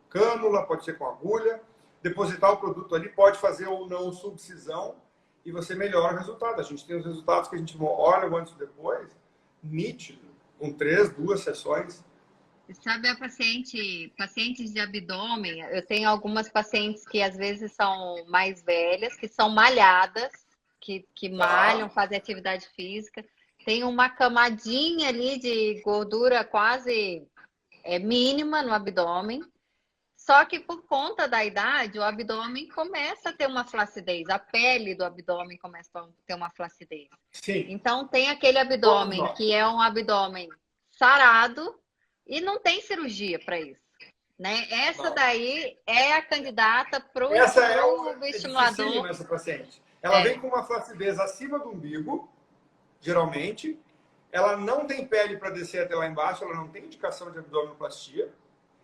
cânula, pode ser com agulha, depositar o produto ali, pode fazer ou não subcisão e você melhora o resultado. A gente tem os resultados que a gente olha o antes e depois, nítido, com 2 sessões. Sabe, pacientes de abdômen, eu tenho algumas pacientes que às vezes são mais velhas, que são malhadas, que malham, fazem atividade física, tem uma camadinha ali de gordura quase mínima no abdômen, só que por conta da idade, o abdômen começa a ter uma flacidez, a pele do abdômen começa a ter uma flacidez. Sim. Então tem aquele abdômen que é um abdômen sarado, e não tem cirurgia para isso, né? Essa daí é a candidata para o bioestimulador. Essa paciente. Ela vem com uma flacidez acima do umbigo, geralmente. Ela não tem pele para descer até lá embaixo, ela não tem indicação de abdominoplastia.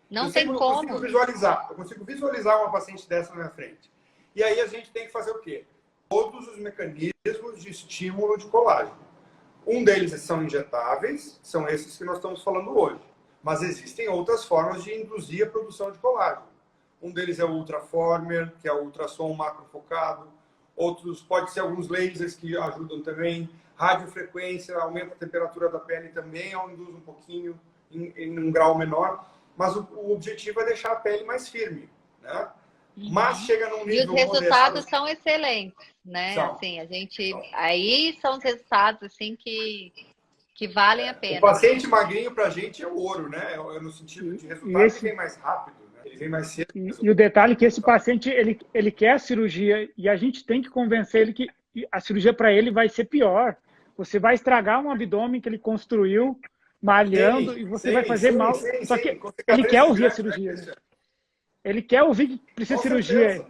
Não tem como. Eu consigo visualizar uma paciente dessa na minha frente. E aí a gente tem que fazer o quê? Todos os mecanismos de estímulo de colágeno. Um deles são injetáveis, são esses que nós estamos falando hoje. Mas existem outras formas de induzir a produção de colágeno. Um deles é o ultraformer, que é o ultrassom macrofocado. Outros, pode ser alguns lasers que ajudam também. Radiofrequência, aumenta a temperatura da pele também, induz um pouquinho, em um grau menor. Mas o objetivo é deixar a pele mais firme, né? Mas chega num nível... E os resultados são excelentes, né? São. Assim, aí são os resultados, assim, que valem a pena. O paciente magrinho pra gente é o ouro, né? No sentido de resultado, ele vem mais rápido, né? Ele vem mais cedo. E o detalhe é que esse paciente, ele quer a cirurgia e a gente tem que convencer ele que a cirurgia para ele vai ser pior. Você vai estragar um abdômen que ele construiu malhando e você vai fazer mal. Só que ele quer ouvir a cirurgia. Né? Ele quer ouvir que precisa de cirurgia.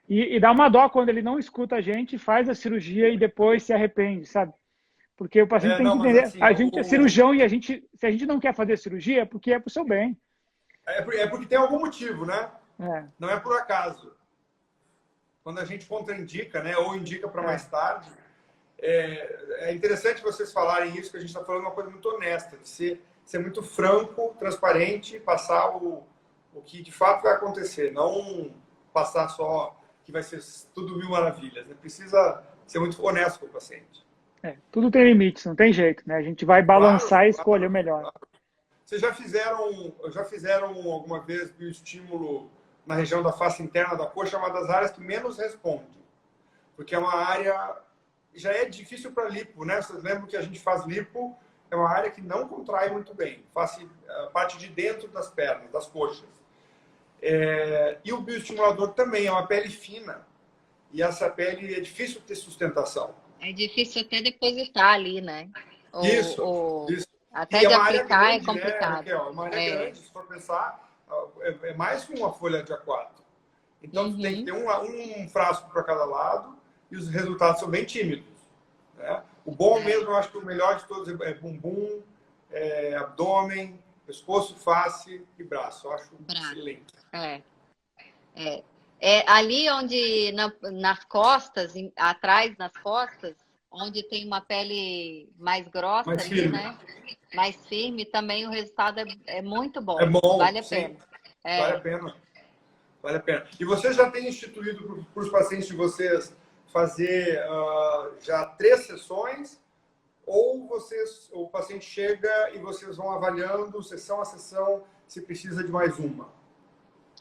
E dá uma dó quando ele não escuta a gente, faz a cirurgia e depois se arrepende, sabe? Porque o paciente tem que entender, assim, a gente é cirurgião e se a gente não quer fazer cirurgia, é porque é pro seu bem. É porque tem algum motivo, né? É. Não é por acaso. Quando a gente contraindica, né, ou indica para mais tarde, é interessante vocês falarem isso, que a gente está falando uma coisa muito honesta, de ser muito franco, transparente, passar o que de fato vai acontecer, não passar só que vai ser tudo mil maravilhas. Né? Precisa ser muito honesto com o paciente. Tudo tem limites, não tem jeito, né? A gente vai balançar e escolher o melhor. Claro. Vocês já fizeram alguma vez bioestímulo na região da face interna da coxa, uma das áreas que menos responde. porque é uma área, já é difícil para lipo, né? Vocês lembram que a gente faz lipo, é uma área que não contrai muito bem, faz a parte de dentro das pernas, das coxas. E o bioestimulador também é uma pele fina, e essa pele é difícil ter sustentação. É difícil até depositar ali, né? Isso. Até de aplicar é complicado. Né, Raquel? É uma área grande, se for pensar, é mais que uma folha de A4. Então, tem que ter um frasco para cada lado e os resultados são bem tímidos. Né? O bom mesmo, eu acho que o melhor de todos é bumbum, abdômen, pescoço, face e braço. Eu acho excelente. Ali onde, nas costas, atrás nas costas, onde tem uma pele mais grossa mais ali, firme. né? Mais firme, também o resultado é muito bom. É bom, vale a sim. pena. Vale a pena. Vale a pena. E vocês já têm instituído para os pacientes de vocês fazer já 3 sessões? Ou o paciente chega e vocês vão avaliando sessão a sessão se precisa de mais uma?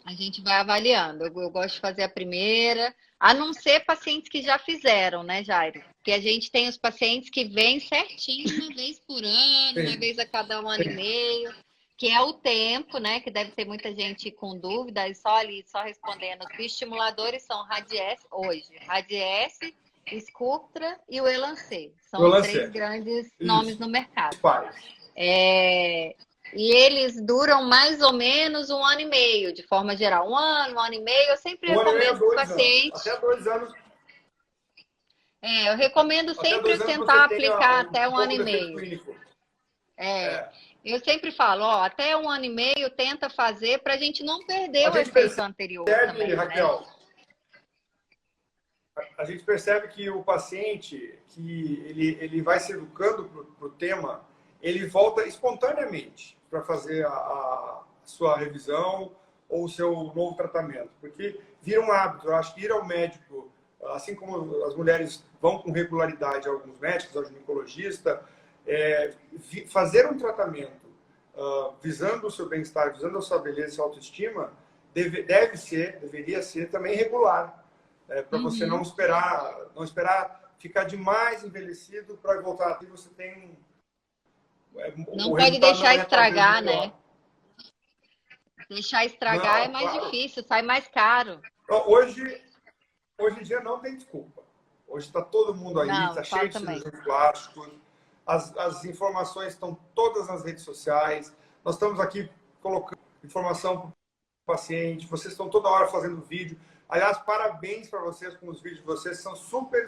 A gente vai avaliando. Eu gosto de fazer a primeira, a não ser pacientes que já fizeram, né, Jairo? Porque a gente tem os pacientes que vêm certinho, uma vez por ano, Sim. uma vez a cada 1 ano e meio, que é o tempo, né? Que deve ter muita gente com dúvida, e só respondendo. Os bioestimuladores são Radiesse, hoje. Radiesse, Sculptra e o Elancê. São os 3 grandes nomes no mercado. E eles duram mais ou menos 1 ano e meio, de forma geral. 1 ano, 1 ano e meio. Eu sempre recomendo para o paciente. Até 2 anos. Eu recomendo sempre tentar aplicar até 1 ano e meio. Eu sempre falo, até 1 ano e meio tenta fazer para a gente não perder o efeito anterior também, Raquel, né? A gente percebe que o paciente, que ele vai se educando para o tema, ele volta espontaneamente para fazer a sua revisão ou o seu novo tratamento. Porque vira um hábito. Eu acho que ir ao médico, assim como as mulheres vão com regularidade a alguns médicos, ao ginecologista, fazer um tratamento visando o seu bem-estar, visando a sua beleza e sua autoestima, deveria ser também regular. Para você não esperar ficar demais envelhecido para voltar aqui, você tem não pode deixar estragar, né? Deixar estragar é mais difícil, sai mais caro. Hoje em dia não tem desculpa. Hoje está todo mundo aí, está cheio de cirurgiões plásticos, as informações estão todas nas redes sociais, nós estamos aqui colocando informação para o paciente, vocês estão toda hora fazendo vídeo. Aliás, parabéns para vocês com os vídeos de vocês, são super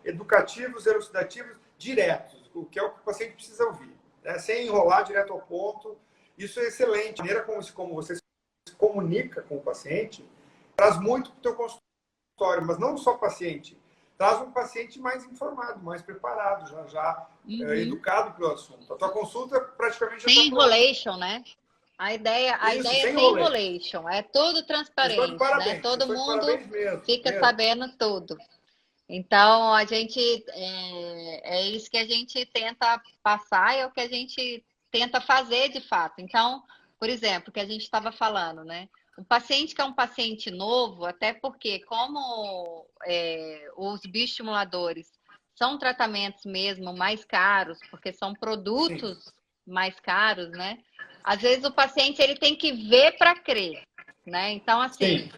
educativos, elucidativos, diretos, o que é o que o paciente precisa ouvir, né? Sem enrolar, direto ao ponto. Isso é excelente. A maneira como você se comunica com o paciente traz muito para o teu consultório, mas não só o paciente, traz um paciente mais informado, mais preparado, já educado pelo assunto. A tua consulta praticamente já sem enrolation, né? A ideia é sem enrolation, é tudo transparente, né? Todo mundo fica sabendo tudo. Então, a gente é isso que a gente tenta passar, é o que a gente tenta fazer de fato. Então, por exemplo, que a gente estava falando, né? O paciente que é um paciente novo, até porque como os bioestimuladores são tratamentos mesmo mais caros, porque são produtos mais caros, né? Às vezes o paciente ele tem que ver para crer, né? Então, assim,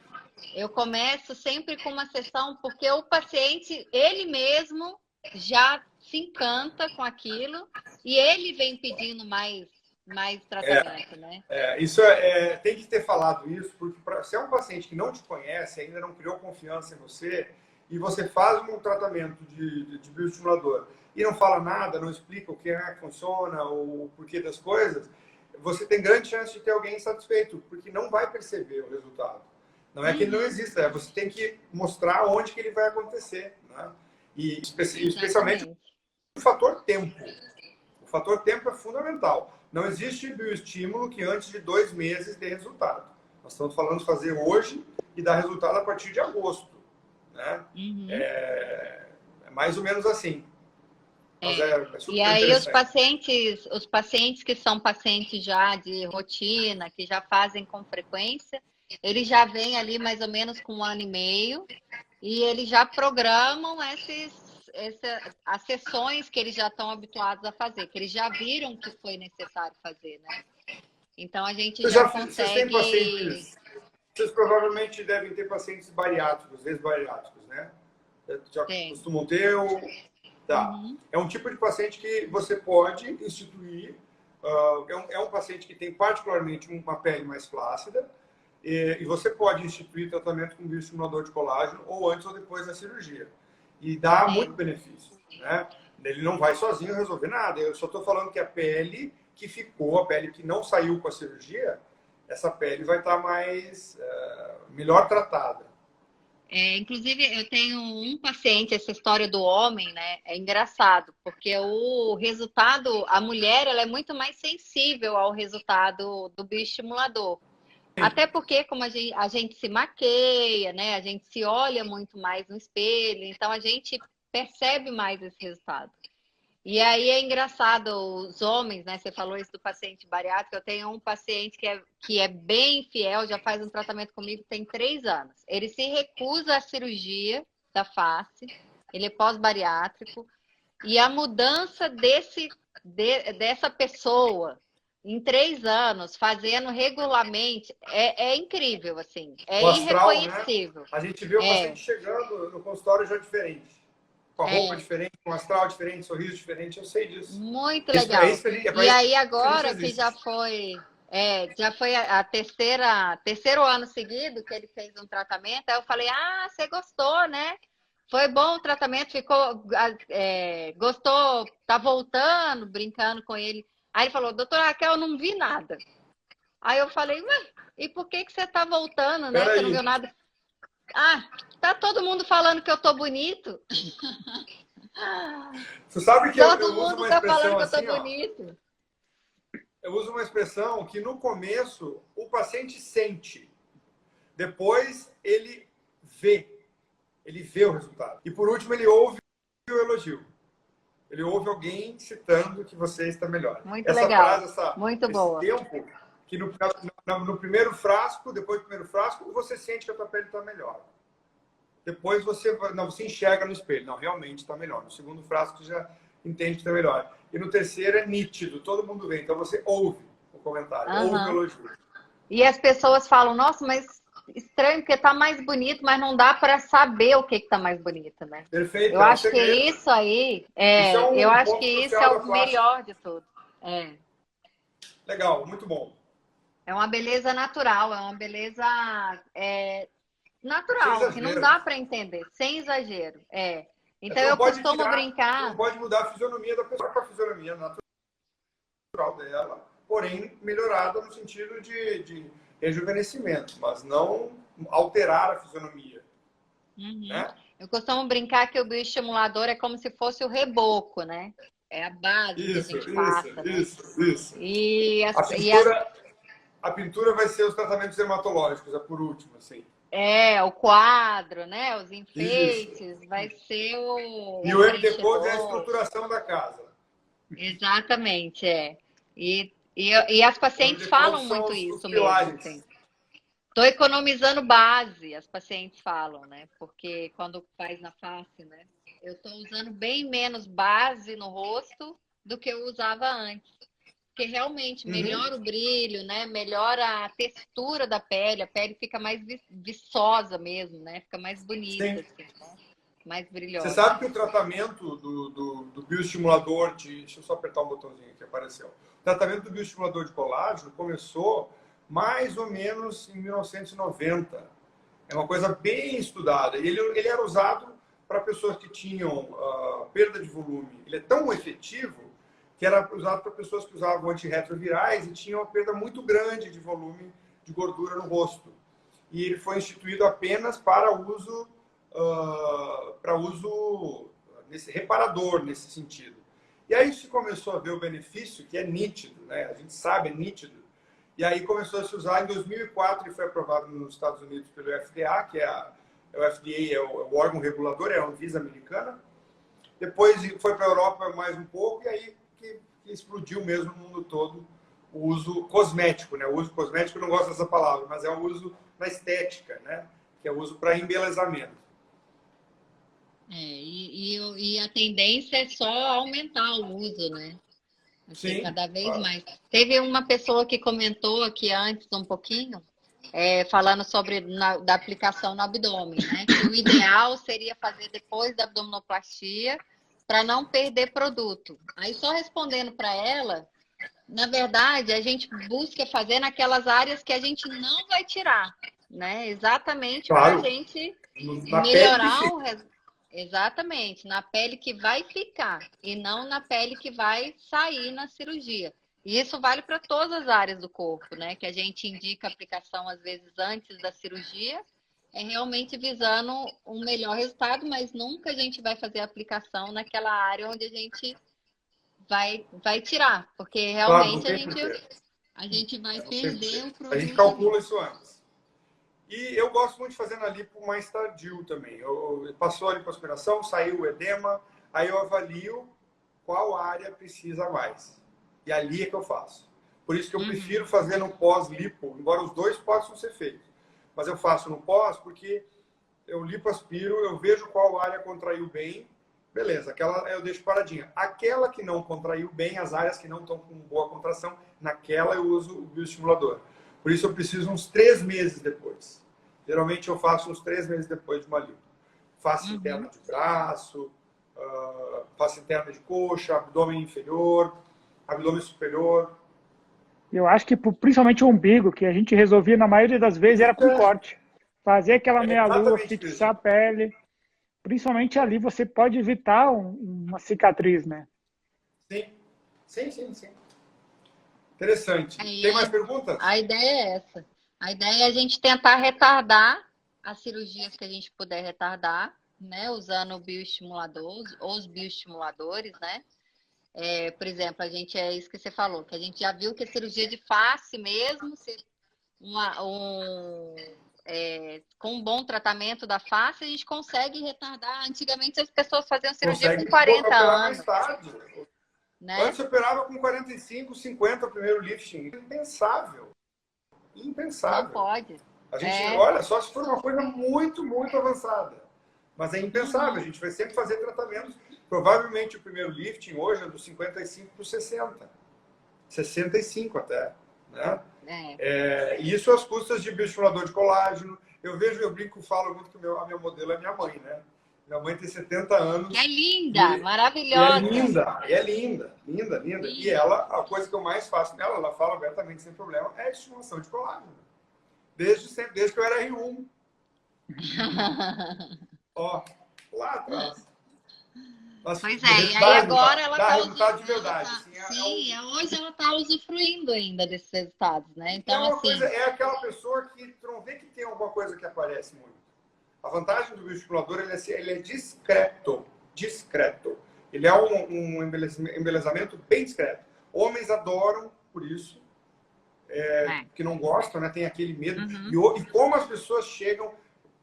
eu começo sempre com uma sessão, porque o paciente, ele mesmo já se encanta com aquilo e ele vem pedindo mais tratamento, né? Isso tem que ter falado isso, porque se é um paciente que não te conhece, ainda não criou confiança em você, e você faz um tratamento de bioestimulador e não fala nada, não explica o que funciona, o porquê das coisas, você tem grande chance de ter alguém insatisfeito, porque não vai perceber o resultado. Não é que ele não exista, você tem que mostrar onde que ele vai acontecer, né? E especialmente o fator tempo. O fator tempo é fundamental. Não existe bioestímulo que antes de 2 meses dê resultado. Nós estamos falando de fazer hoje e dar resultado a partir de agosto, né? É mais ou menos assim. E aí os pacientes que são pacientes já de rotina, que já fazem com frequência, eles já vêm ali mais ou menos com 1 ano e meio, e eles já programam as sessões que eles já estão habituados a fazer, que eles já viram que foi necessário fazer, né? Então a gente já Vocês têm consegue. pacientes, vocês provavelmente devem ter pacientes bariátricos, ex-bariátricos, né? Já Tem. costumam ter o... Tá. Uhum. É um tipo de paciente que você pode instituir. É um paciente que tem particularmente uma pele mais flácida e você pode instituir tratamento com bioestimulador de colágeno ou antes ou depois da cirurgia. E dá muito benefício, né? Ele não vai sozinho resolver nada. Eu só estou falando que a pele que ficou, a pele que não saiu com a cirurgia, essa pele vai estar melhor tratada. Inclusive, eu tenho um paciente, essa história do homem, né? É engraçado, porque o resultado, a mulher, ela é muito mais sensível ao resultado do bioestimulador. Até porque, como a gente se maqueia, né? A gente se olha muito mais no espelho, então a gente percebe mais esse resultado. E aí é engraçado, os homens, né? Você falou isso do paciente bariátrico. Eu tenho um paciente que é bem fiel, já faz um tratamento comigo, tem 3 anos. Ele se recusa à cirurgia da face, ele é pós-bariátrico, e a mudança dessa pessoa em 3 anos, fazendo regularmente, é incrível, assim, é O astral, irreconhecível. né? A gente vê o paciente chegando no consultório já diferente. Com a roupa diferente, com o astral diferente, sorriso diferente, eu sei disso. Muito legal. E aí agora que já foi terceiro ano seguido que ele fez um tratamento, aí eu falei, você gostou, né? Foi bom o tratamento, gostou, tá voltando, brincando com ele. Aí ele falou, doutora Raquel, eu não vi nada. Aí eu falei, ué, e por que você tá voltando, né? Você não viu nada? Tá todo mundo falando que eu tô bonito. Você sabe que todo eu mundo uso uma tá expressão falando que assim, eu tô bonito. Eu uso uma expressão que no começo o paciente sente, depois ele vê o resultado. E por último ele ouve o elogio. Ele ouve alguém citando que você está melhor. Muito legal. Frase, muito boa. Tempo que no primeiro frasco, depois do primeiro frasco, você sente que a tua pele está melhor. Depois você enxerga no espelho. Não, realmente está melhor. No segundo frasco você já entende que está melhor. E no terceiro é nítido, todo mundo vê. Então você ouve o comentário, ouve o elogio. E as pessoas falam, nossa, mas estranho, porque tá mais bonito, mas não dá para saber o que tá mais bonito, né? Perfeito. Eu acho que isso aí eu acho que isso é o melhor de tudo. Legal, muito bom. É uma beleza natural, é uma beleza natural, que não dá para entender, sem exagero. Então eu costumo brincar. Não pode mudar a fisionomia da pessoa com a fisionomia natural dela, porém melhorada no sentido de rejuvenescimento, mas não alterar a fisionomia. Né? Eu costumo brincar que o bioestimulador é como se fosse o reboco, né? É a base que a gente passa. Isso. E a pintura vai ser os tratamentos dermatológicos, por último, assim. O quadro, né? Os enfeites, vai ser o... E o depois é a estruturação da casa. Exatamente, E as pacientes falam muito isso mesmo. Assim. Tô economizando base, as pacientes falam, né? Porque quando faz na face, né? Eu tô usando bem menos base no rosto do que eu usava antes. Porque realmente melhora o brilho, né? Melhora a textura da pele, a pele fica mais viçosa mesmo, né? Fica mais bonita, assim, né? Mais brilhosa. Você sabe que o tratamento do bioestimulador deixa eu só apertar um botãozinho que apareceu. O tratamento do bioestimulador de colágeno começou mais ou menos em 1990. É uma coisa bem estudada. E ele era usado para pessoas que tinham perda de volume. Ele é tão efetivo que era usado para pessoas que usavam antirretrovirais e tinham uma perda muito grande de volume de gordura no rosto. E ele foi instituído apenas para uso nesse reparador, nesse sentido. E aí se começou a ver o benefício, que é nítido, né? A gente sabe, é nítido. E aí começou a se usar em 2004 e foi aprovado nos Estados Unidos pelo FDA, que o FDA é o órgão regulador, é a Anvisa americana. Depois foi para a Europa mais um pouco e aí que explodiu mesmo no mundo todo o uso cosmético, né? O uso cosmético, eu não gosto dessa palavra, mas é o uso na estética, né? Que é o uso para embelezamento. E a tendência é só aumentar o uso, né? Assim, Sim, cada vez claro. mais. Teve uma pessoa que comentou aqui antes um pouquinho, falando sobre da aplicação no abdômen, né? Que o ideal seria fazer depois da abdominoplastia para não perder produto. Aí só respondendo para ela, na verdade, a gente busca fazer naquelas áreas que a gente não vai tirar, né? Exatamente para a Claro, gente na pele que melhorar fica. Exatamente, na pele que vai ficar e não na pele que vai sair na cirurgia. E isso vale para todas as áreas do corpo, né? Que a gente indica a aplicação às vezes antes da cirurgia, é realmente visando um melhor resultado, mas nunca a gente vai fazer a aplicação naquela área onde a gente vai tirar, porque Claro, não realmente tem porquê. a gente vai Não tem perder porquê. o A gente produto ali. calcula isso antes. E eu gosto muito de fazer na lipo mais tardio também. Passou a lipoaspiração, saiu o edema, aí eu avalio qual área precisa mais. E ali é que eu faço. Por isso que eu prefiro fazer no pós-lipo, embora os dois possam ser feitos. Mas eu faço no pós porque eu lipoaspiro, eu vejo qual área contraiu bem, beleza, aquela eu deixo paradinha. Aquela que não contraiu bem, as áreas que não estão com boa contração, naquela eu uso o bioestimulador. Por isso eu preciso uns 3 meses depois. Geralmente eu faço uns 3 meses depois de uma lipo. Face interna de braço, face interna de coxa, abdômen inferior, abdômen superior. Eu acho que principalmente o umbigo, que a gente resolvia na maioria das vezes era com corte. Fazer aquela É meia-lua, exatamente fixar isso. a pele. Principalmente ali você pode evitar uma cicatriz, né? Sim, sim, sim, sim. Interessante. Aí Tem mais perguntas? a ideia é essa. A ideia é a gente tentar retardar as cirurgias que a gente puder retardar, né? Usando o bioestimulador, os bioestimuladores, né? Por exemplo, é isso que você falou, que a gente já viu que a cirurgia de face mesmo, com um bom tratamento da face, a gente consegue retardar. Antigamente as pessoas faziam cirurgia com Consegue 40 operar mais anos, tarde. né? Antes eu operava com 45, 50 o primeiro lifting. Impensável. Não Impensável. pode. A gente, É. olha, só se for uma coisa muito, muito avançada. Mas é impensável. A gente vai sempre fazer tratamentos. Provavelmente o primeiro lifting hoje é dos 55 para os 60. 65 até. Né? Isso às custas de bioestimulador de colágeno. Eu brinco, falo muito que a minha modelo é minha mãe, né? Minha mãe tem 70 anos. Que é linda, E é maravilhosa. linda, é linda, linda, linda. E ela, a coisa que eu mais faço nela, ela fala abertamente sem problema, é a estimulação de colágeno. Desde sempre, desde que eu era R1. Ó, lá atrás. Mas Pois é, e aí agora ela dá está resultado de verdade. hoje ela está usufruindo ainda desses resultados, né? É Então, uma assim, coisa, é aquela pessoa que tu não vê que tem alguma coisa que aparece muito. A vantagem do bioestimulador, ele é discreto. Discreto. Ele é um embelezamento bem discreto. Homens adoram por isso, que não gostam, né? Tem aquele medo. E como as pessoas chegam...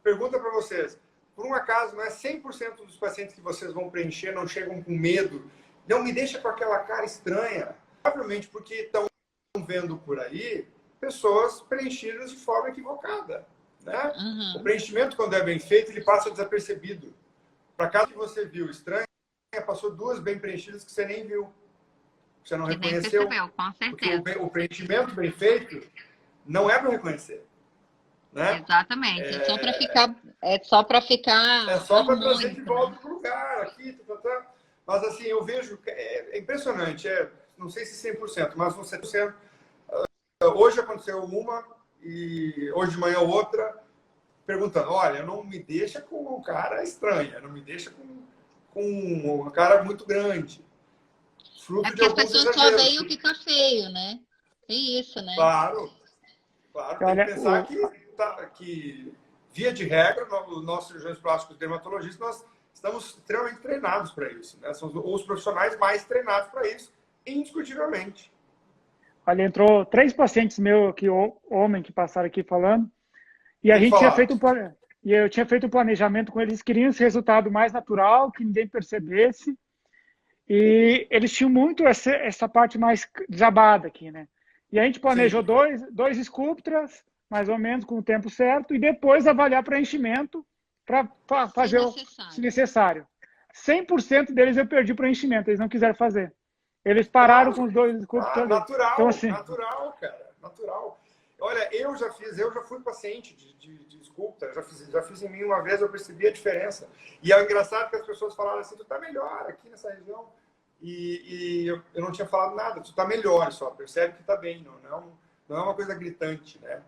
Pergunta para vocês. Por um acaso, não é 100% dos pacientes que vocês vão preencher não chegam com medo? Não me deixa com aquela cara estranha. Provavelmente porque estão vendo por aí pessoas preenchidas de forma equivocada. Né? O preenchimento, quando é bem feito, ele passa desapercebido. Para cada que você viu estranha, passou 2 bem preenchidas que você nem viu. Você não reconheceu. percebeu, com certeza. Porque o preenchimento bem feito não é para reconhecer. Né? Exatamente. É só para ficar. É só para ficar. É só para trazer de volta para o lugar. Aqui, Mas assim, eu vejo. É impressionante. Não sei se 100%, mas uns 70%. Hoje aconteceu uma e hoje de manhã outra, perguntando: olha, não me deixa com um cara estranho, não me deixa com um cara muito grande. Fruto porque de as alguns pessoas só exageros. veem o que tá feio, né? Tem isso, né? Claro. Tem que Olha, pensar que via de regra, nossos cirurgiões plásticos dermatologistas, nós estamos extremamente treinados para isso. Né? São os profissionais mais treinados para isso, indiscutivelmente. olha, entrou 3 pacientes meus aqui, homem, que passaram aqui falando, e a gente tinha feito e eu tinha feito um planejamento com eles, queriam esse resultado mais natural, que ninguém percebesse, e eles tinham muito essa parte mais desabada aqui, né? E a gente planejou dois Sculptras, mais ou menos, com o tempo certo, e depois avaliar preenchimento para fazer se necessário. 100% deles eu perdi preenchimento, eles não quiseram fazer. Eles pararam com os 2 esculpos. Natural, então, assim, natural, cara, natural. Olha, eu já fui paciente de esculta, já fiz em mim uma vez, eu percebi a diferença. E é engraçado que as pessoas falaram assim, tu tá melhor aqui nessa região. E eu não tinha falado nada, tu tá melhor só, percebe que tá bem, não é uma coisa gritante, né?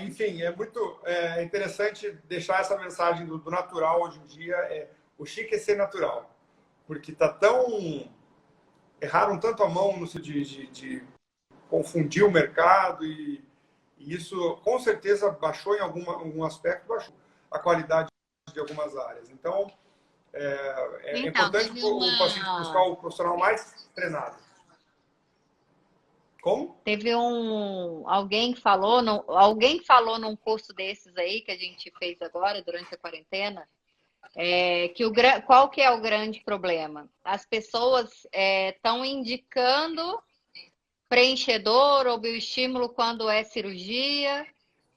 Enfim, é muito interessante deixar essa mensagem do natural hoje em dia. O chique é ser natural, porque tá tão... Erraram tanto a mão no sentido de confundir o mercado e isso com certeza baixou em algum aspecto, baixou a qualidade de algumas áreas. Então, é importante o paciente buscar o profissional mais treinado. Como? Teve alguém que falou num curso desses aí que a gente fez agora durante a quarentena, qual que é o grande problema? As pessoas estão indicando preenchedor ou bioestímulo quando é cirurgia,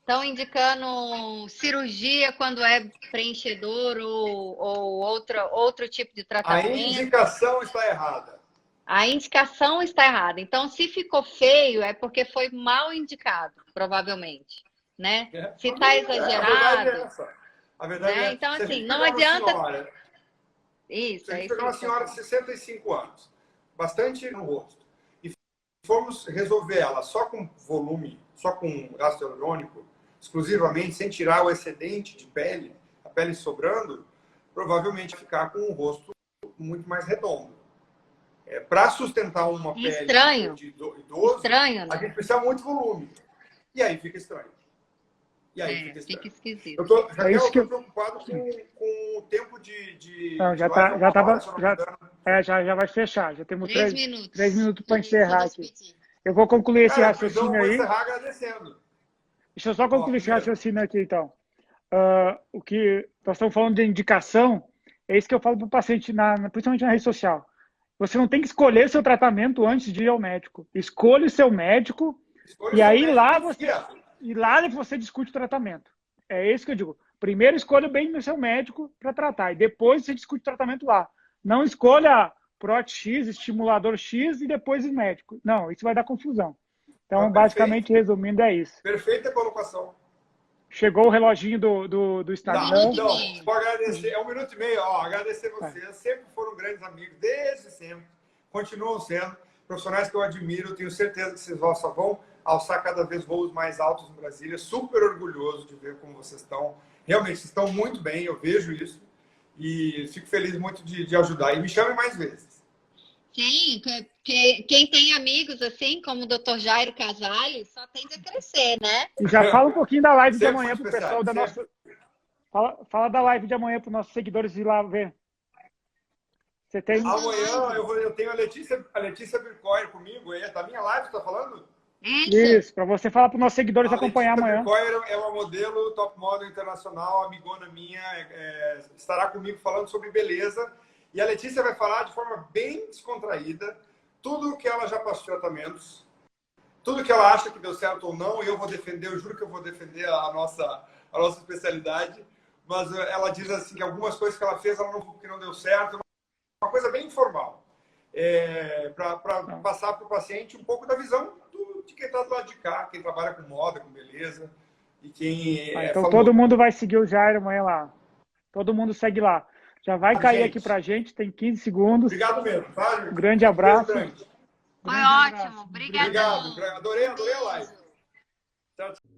estão indicando cirurgia quando é preenchedor ou outro tipo de tratamento. A indicação está errada. A indicação está errada. Então, se ficou feio, é porque foi mal indicado, provavelmente, né? Se está exagerado... A verdade é então, assim, não adianta... Se a gente pegar uma senhora de 65 anos, bastante no rosto, e formos resolver ela só com volume, só com ácido hialurônico, exclusivamente, sem tirar o excedente de pele, a pele sobrando, provavelmente vai ficar com um rosto muito mais redondo. Para sustentar uma pele de idoso, né? a gente precisa muito volume. E aí fica estranho. E aí fica esquisito. Eu tô preocupado com o tempo de não, já vai fechar. Já temos 3 minutos para encerrar aqui. Eu vou concluir esse raciocínio aí. Eu vou encerrar agradecendo. Deixa eu só concluir esse raciocínio aqui, então. O que nós estamos falando de indicação, é isso que eu falo para o paciente, principalmente na rede social. Você não tem que escolher o seu tratamento antes de ir ao médico. Escolha o seu médico e aí lá você discute o tratamento. É isso que eu digo. Primeiro escolha bem o seu médico para tratar e depois você discute o tratamento lá. Não escolha prótese X, estimulador X e depois o médico. Não, isso vai dar confusão. Então, basicamente, resumindo, é isso. Perfeita colocação. Chegou o reloginho do Instagram. Não, pode agradecer. É 1 minuto e meio. Agradecer vocês. Sempre foram grandes amigos, desde sempre. Continuam sendo profissionais que eu admiro. Tenho certeza que vocês só vão alçar cada vez voos mais altos em Brasília. Super orgulhoso de ver como vocês estão. Realmente, vocês estão muito bem. Eu vejo isso. E fico feliz muito de ajudar. E me chamem mais vezes. Sim, quem tem amigos assim, como o Dr. Jairo Casale, só tende a crescer, né? E já fala um pouquinho da live de amanhã para o pessoal da nossa... Fala da live de amanhã para os nossos seguidores ir lá ver. Você tem... Amanhã eu tenho a Letícia Bircoyer comigo. Tá minha live, você está falando? Isso, para você falar para os nossos seguidores acompanhar amanhã. A Letícia Bircoyer é uma modelo top model internacional, amigona minha, estará comigo falando sobre beleza. E a Letícia vai falar de forma bem descontraída tudo o que ela já passou em tratamentos, tudo que ela acha que deu certo ou não, e eu vou defender, eu juro que eu vou defender a nossa especialidade, mas ela diz assim que algumas coisas que ela fez que não deu certo, uma coisa bem informal, para passar para o paciente um pouco da visão de quem está do lado de cá, quem trabalha com moda, com beleza, e quem então todo mundo vai seguir o Jairo amanhã lá. Todo mundo segue lá. Já vai cair aqui pra gente, tem 15 segundos. Obrigado mesmo, tá? Um grande abraço. Foi ótimo, obrigado. Obrigado, adorei a live. Tchau, tchau.